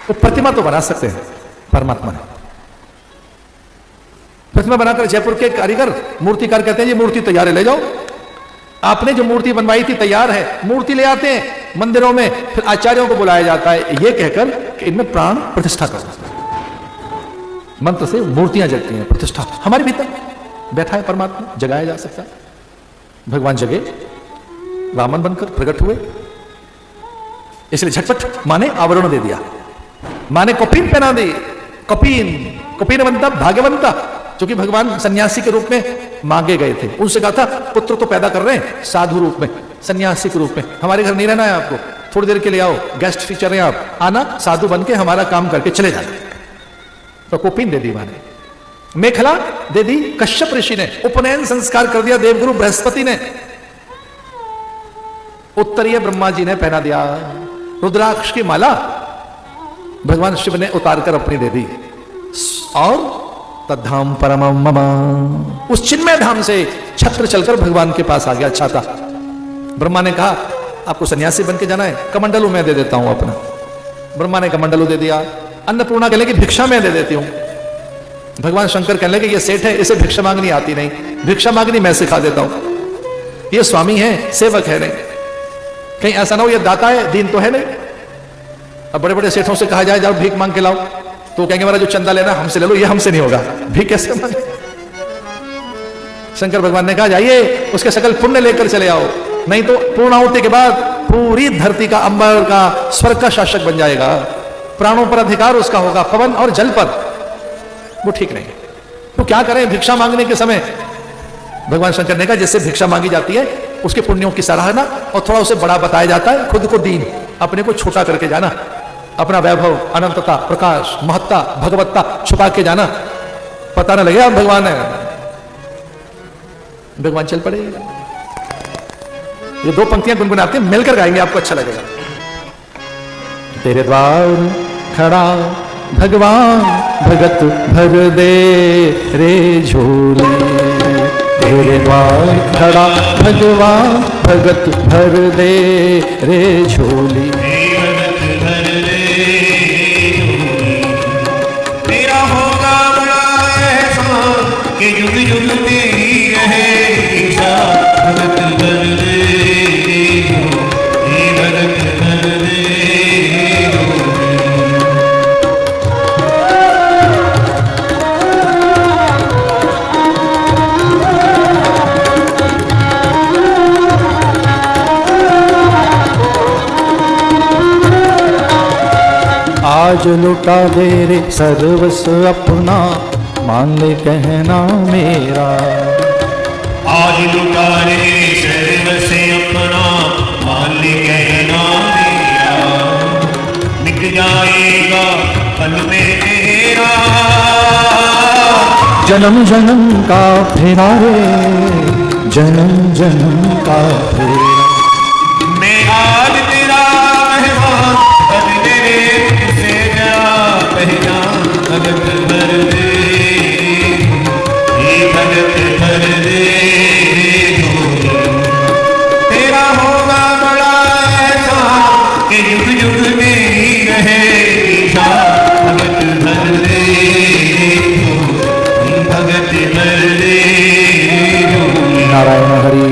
वो प्रतिमा तो बना सकते हैं, परमात्मा ने प्रतिमा बनाकर जयपुर के कारीगर मूर्तिकार कहते हैं ये मूर्ति तैयार है, ले जाओ। आपने जो मूर्ति बनवाई थी तैयार है, मूर्ति ले आते हैं मंदिरों में, फिर आचार्यों को बुलाया जाता है ये कहकर कि इनमें प्राण प्रतिष्ठा करो। मंत्र से मूर्तियां जगती हैं, प्रतिष्ठा हमारे भीतर बैठा है परमात्मा, जगाया जा सकता है। भगवान जगे, वामन बनकर प्रकट हुए, इसलिए झटपट माँ ने आवरण दे दिया, माँ ने कौपीन पहना दी। कौपीनवंता भाग्यवंता, जो कि भगवान सन्यासी के रूप में मांगे गए थे। उनसे कहा था पुत्र तो पैदा कर रहे हैं साधु रूप में, सन्यासी के रूप में, हमारे घर नहीं रहना है आपको, थोड़ी देर के लिए आओ, गेस्ट फीचर हैं आप, आना साधु बन के हमारा काम करके चले जाना। तो कौपीन दे दी माँ ने, मेखला दे दी कश्यप ऋषि ने, उपनयन संस्कार कर दिया देवगुरु बृहस्पति ने, उत्तरीय ब्रह्मा जी ने पहना दिया, रुद्राक्ष की माला भगवान शिव ने उतारकर अपनी दे दी। और तद्धाम परमम मम, उस चिन्मय धाम से छत्र चलकर भगवान के पास आ गया, छाता। ब्रह्मा ने कहा आपको सन्यासी बन के जाना है, कमंडलू मैं दे देता हूं अपना। ब्रह्मा ने कमंडलू दे दिया। अन्नपूर्णा कहले कि भिक्षा मैं दे देती हूं। भगवान शंकर कहने लगे ये सेठ है, इसे भिक्षा मांगनी आती नहीं, भिक्षा मांगनी मैं सिखा देता हूं। ये स्वामी है, सेवक है नहीं, कहीं ऐसा ना हो ये दाता है, दीन तो है नहीं। अब बड़े बड़े सेठों से कहा जाए जाओ भीख मांग के लाओ, तो कहेंगे मेरा जो चंदा लेना हमसे ले लो, ये हमसे नहीं होगा, भीख कैसे मांगे। शंकर भगवान ने कहा जाइए उसके सकल पुण्य लेकर चले आओ, नहीं तो पूर्णाहुति के बाद पूरी धरती का, अंबर का, स्वर्ग का शासक बन जाएगा, प्राणों पर अधिकार उसका होगा, पवन और जल पर। वो ठीक नहीं। तो क्या करें भिक्षा मांगने के समय? भगवान शंकर ने कहा जिससे भिक्षा मांगी जाती है उसके पुण्यों की सराहना और थोड़ा उसे बड़ा बताया जाता है, खुद को दीन, अपने को छोटा करके जाना, अपना वैभव, अनंतता, प्रकाश, महत्ता, भगवत्ता छुपा के जाना, पता ना लगे आप भगवान है। भगवान चल पड़े। ये दो पंक्तियां गुनगुनाते हैं, मिलकर गाएंगे, आपको अच्छा लगेगा। तेरे द्वार खड़ा भगवान भगत भर दे रे झोली, तेरे द्वार खड़ा भगवान भगत भर दे रे झोली। तेरा होगा बड़ा एहसान कि युग युग तेरी रहे इच्छा, भगत भर दे भगत भर दे। आज लुटा दे रे सर्वस्व अपना, मान ले कहना मेरा। आज लुटा रे सर्वस्व अपना, मान ले कहना मेरा। मिट जाएगा पल में तेरा, जन्म जन्म का फेरा रे, जन्म जन्म का फेरा। मैं आज तेरा मेहमान बन दे तुझसे गया पहचान, भगत भर दे भगत भर दे। तेरा होगा बड़ा एहसान कि युग युग मेरी रहे ईशा, भगत भर दे भगत भर दे। नारायण हरि।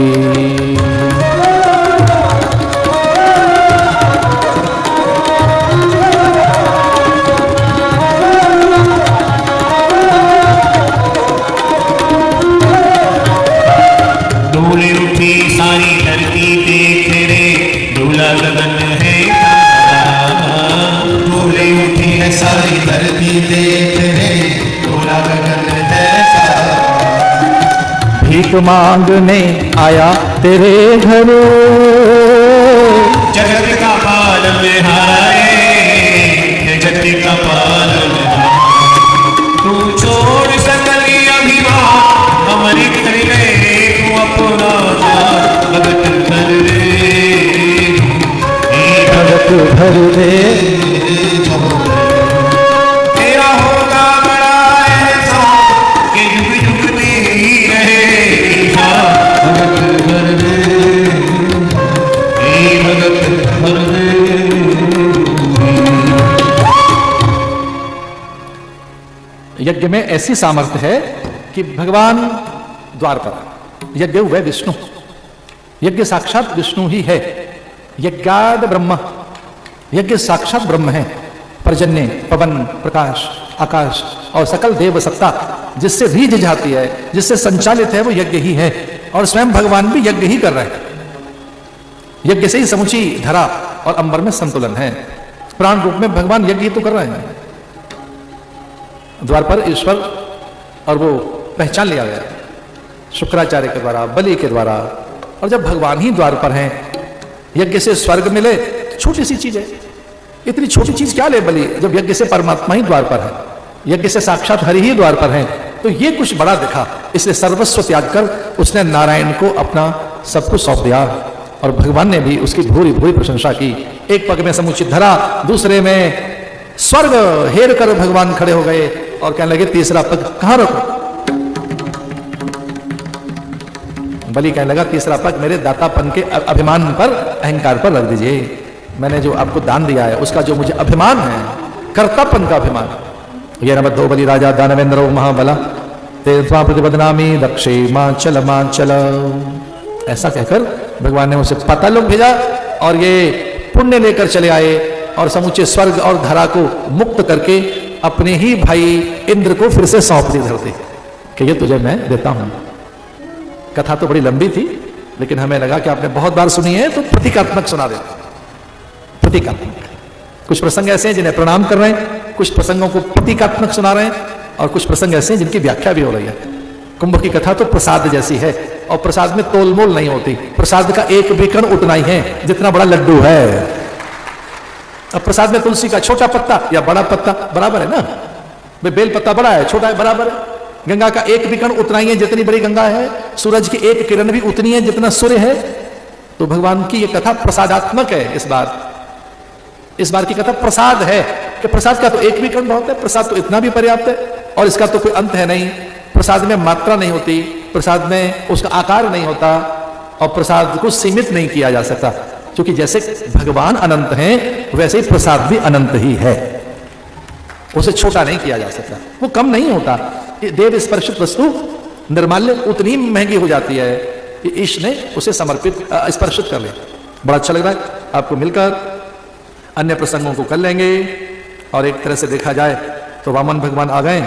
सारी धरती देख रे, डोला गगन है डोले उठी है सारी धरती देख रे, डोला गगन है। भीख मांगने आया तेरे घर, जगत का पालन हाय, जगत का पालन तू छोड़ सकल अभिमान, अमृत कर ले तू अपना भगत भर दे भगत भर दे। तेरा होगा बड़ा एहसान कि युग युग तेरी रहे ईशा, भगत भर दे भगत भर दे। यज्ञ में ऐसी सामर्थ्य है कि भगवान द्वार पर, यज्ञ वह विष्णु, यज्ञ साक्षात विष्णु ही है। यज्ञाद ब्रह्म, यज्ञ साक्षात ब्रह्म है। पर्जन्य, पवन, प्रकाश, आकाश और सकल देव सत्ता जिससे रीझ जाती है, जिससे संचालित है, वो यज्ञ ही है। और स्वयं भगवान भी यज्ञ ही कर रहे हैं। यज्ञ से ही समुची धरा और अंबर में संतुलन है। प्राण रूप में भगवान यज्ञ ही तो कर रहे हैं। द्वार पर ईश्वर, और वो पहचान लिया गया शुक्राचार्य के द्वारा, बलि के द्वारा। और जब भगवान ही द्वार पर हैं, यज्ञ से स्वर्ग मिले, छोटी सी चीज है, इतनी छोटी चीज क्या ले बलि, जब यज्ञ से परमात्मा ही द्वार पर है, यज्ञ से साक्षात हरि ही द्वार पर है, तो ये कुछ बड़ा दिखा। इसलिए सर्वस्व त्याग कर उसने नारायण को अपना सब कुछ सौंप दिया, और भगवान ने भी उसकी भूरी भूरी प्रशंसा की। एक पग में समुचित धरा, दूसरे में स्वर्ग हेर कर भगवान खड़े हो गए और कहने लगे तीसरा पग कहां रखो। बलि कहने लगा तीसरा पग मेरे दातापन के अभिमान पर, अहंकार पर रख दीजिए। मैंने जो आपको दान दिया है उसका जो मुझे अभिमान है, कर्तापन का अभिमान, ये नबद्धो बलि राजा दानवेंद्रो महाबला ते त्वा प्रतिपदनामी दक्षे मांचल। ऐसा कहकर भगवान ने उसे पातालोक भेजा और ये पुण्य लेकर चले आए और समूचे स्वर्ग और धरा को मुक्त करके अपने ही भाई इंद्र को फिर से सौंप दी धरती कि ये तुझे मैं देता हूं। कथा तो बड़ी लंबी थी, लेकिन हमें लगा कि आपने बहुत बार सुनी है तो प्रतीकात्मक सुना देते। प्रतीकात्मक कुछ प्रसंग ऐसे हैं जिन्हें प्रणाम कर रहे हैं, कुछ प्रसंगों को प्रतीकात्मक सुना रहे हैं, और कुछ प्रसंग ऐसे हैं जिनकी व्याख्या भी हो रही है। कुंभ की कथा तो प्रसाद जैसी है, और प्रसाद में तोलमोल नहीं होती। प्रसाद का एक भी कण उतना ही है जितना बड़ा लड्डू है। अब प्रसाद में तुलसी का छोटा पत्ता या बड़ा पत्ता बराबर है ना, भाई बेल पत्ता बड़ा है छोटा है बराबर है। गंगा का एक भी कण उतना ही है जितनी बड़ी गंगा है। सूरज की एक किरण भी उतनी है जितना सूर्य है। तो भगवान की यह कथा प्रसादात्मक है। इस बार की कथा प्रसाद है कि प्रसाद का तो एक भी कण बहुत है, प्रसाद तो इतना भी पर्याप्त है, और इसका तो कोई अंत है नहीं। प्रसाद में मात्रा नहीं होती, प्रसाद में उसका आकार नहीं होता, और प्रसाद को सीमित नहीं किया जा सकता, क्योंकि जैसे भगवान अनंत हैं वैसे ही प्रसाद भी अनंत ही है। उसे छोटा नहीं किया जा सकता, वो कम नहीं होता। देव स्पर्शित वस्तु निर्माल्य उतनी महंगी हो जाती है कि ईश ने उसे समर्पित स्पर्शित कर लिया। बड़ा अच्छा लग रहा है आपको मिलकर। अन्य प्रसंगों को कर लेंगे, और एक तरह से देखा जाए तो वामन भगवान आ गए।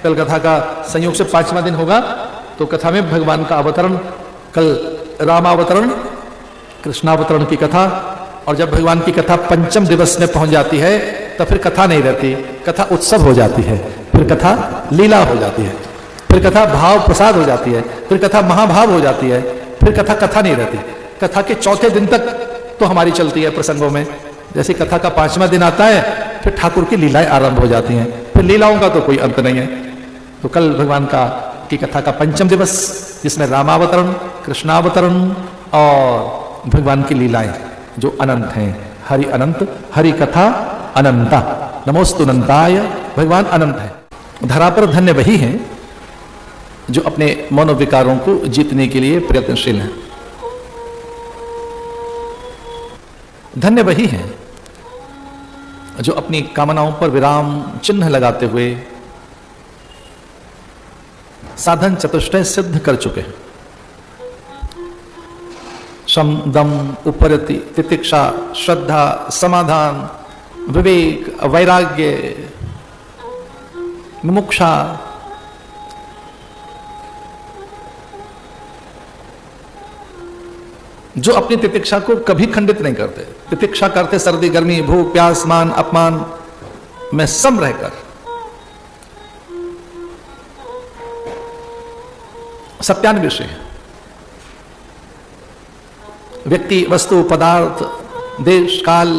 कल कथा का संयोग से 5वां दिन होगा, तो कथा में भगवान का अवतरण, कल रामावतरण, कृष्णावतरण की कथा, और जब भगवान की कथा पंचम दिवस में पहुंच जाती है तो फिर कथा नहीं रहती, कथा उत्सव हो जाती है, फिर कथा लीला हो जाती है, फिर कथा भाव प्रसाद हो जाती है, फिर कथा महाभाव हो जाती है, फिर कथा नहीं रहती। कथा के चौथे दिन तक तो हमारी चलती है प्रसंगों में। जैसे कथा का 5वां दिन आता है फिर ठाकुर की लीलाएं आरंभ हो जाती हैं, फिर लीलाओं का तो कोई अंत नहीं है। तो कल भगवान की कथा का पंचम दिवस, जिसमें रामावतरण, कृष्णावतरण और भगवान की लीलाएं जो अनंत हैं। हरि अनंत, हरि कथा अनंता, नमोस्तु अनंताय। भगवान अनंत है। धरा पर धन्य वही हैं जो अपने मनोविकारों को जीतने के लिए प्रयत्नशील हैं। धन्य वही हैं जो अपनी कामनाओं पर विराम चिन्ह लगाते हुए साधन चतुष्टय सिद्ध कर चुके हैं। शम, दम, उपरति, तितिक्षा, श्रद्धा, समाधान, विवेक, वैराग्य, मुमुक्षा, जो अपनी तितिक्षा को कभी खंडित नहीं करते। तितिक्षा करते सर्दी, गर्मी, भूख, प्यास, मान, अपमान में सम रहकर सत्यान्वेषी व्यक्ति, वस्तु, पदार्थ, देश, काल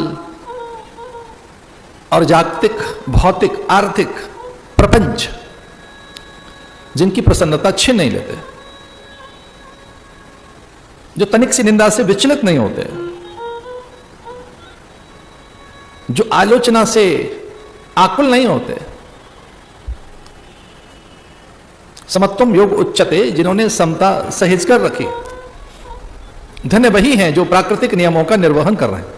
और जागतिक, भौतिक, आर्थिक प्रपंच जिनकी प्रसन्नता छीन नहीं लेते, जो तनिक सी निंदा से विचलित नहीं होते, जो आलोचना से आकुल नहीं होते। समत्वम योग उच्चते, जिन्होंने समता सहेज कर रखी। धन्य वही हैं जो प्राकृतिक नियमों का निर्वहन कर रहे हैं।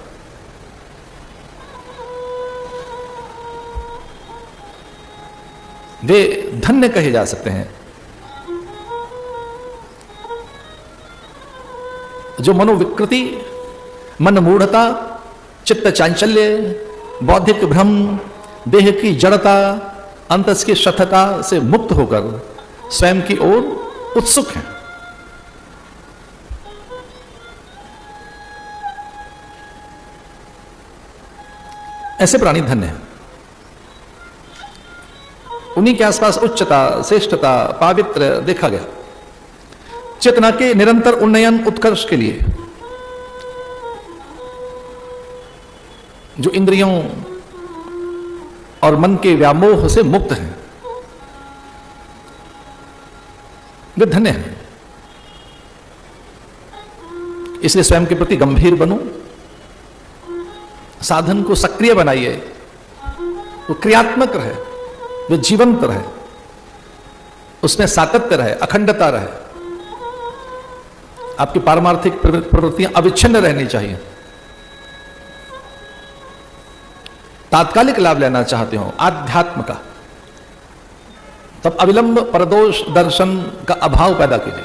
वे धन्य कहे जा सकते हैं। जो मनोविकृति, मन मूढ़ता, चित्त चांचल्य, बौद्धिक भ्रम, देह की जड़ता, अंतस की शठता से मुक्त होकर स्वयं की ओर उत्सुक हैं। ऐसे प्राणी धन्य हैं। उन्हीं के आसपास उच्चता, श्रेष्ठता, पावित्र देखा गया। चेतना के निरंतर उन्नयन, उत्कर्ष के लिए जो इंद्रियों और मन के व्यामोह से मुक्त हैं, वे धन्य हैं। इसलिए स्वयं के प्रति गंभीर बनो, साधन को सक्रिय बनाइए, वो क्रियात्मक रहे, वो जीवंत रहे, उसमें सातत्य रहे, अखंडता रहे। आपकी पारमार्थिक प्रवृत्तियां अविच्छिन्न रहनी चाहिए। तात्कालिक लाभ लेना चाहते हो आध्यात्म का, तब अविलंब परदोष दर्शन का अभाव पैदा कीजिए।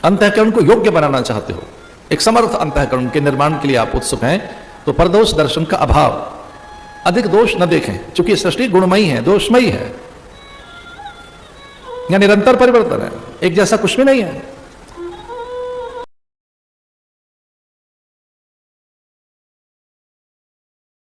अंतःकरण को योग्य बनाना चाहते हो, एक समर्थ अंतःकरण के निर्माण के लिए आप उत्सुक हैं, तो परदोष दर्शन का अभाव, अधिक दोष न देखें, क्योंकि सृष्टि गुणमयी है, दोषमयी है, या निरंतर परिवर्तन है, एक जैसा कुछ भी नहीं है।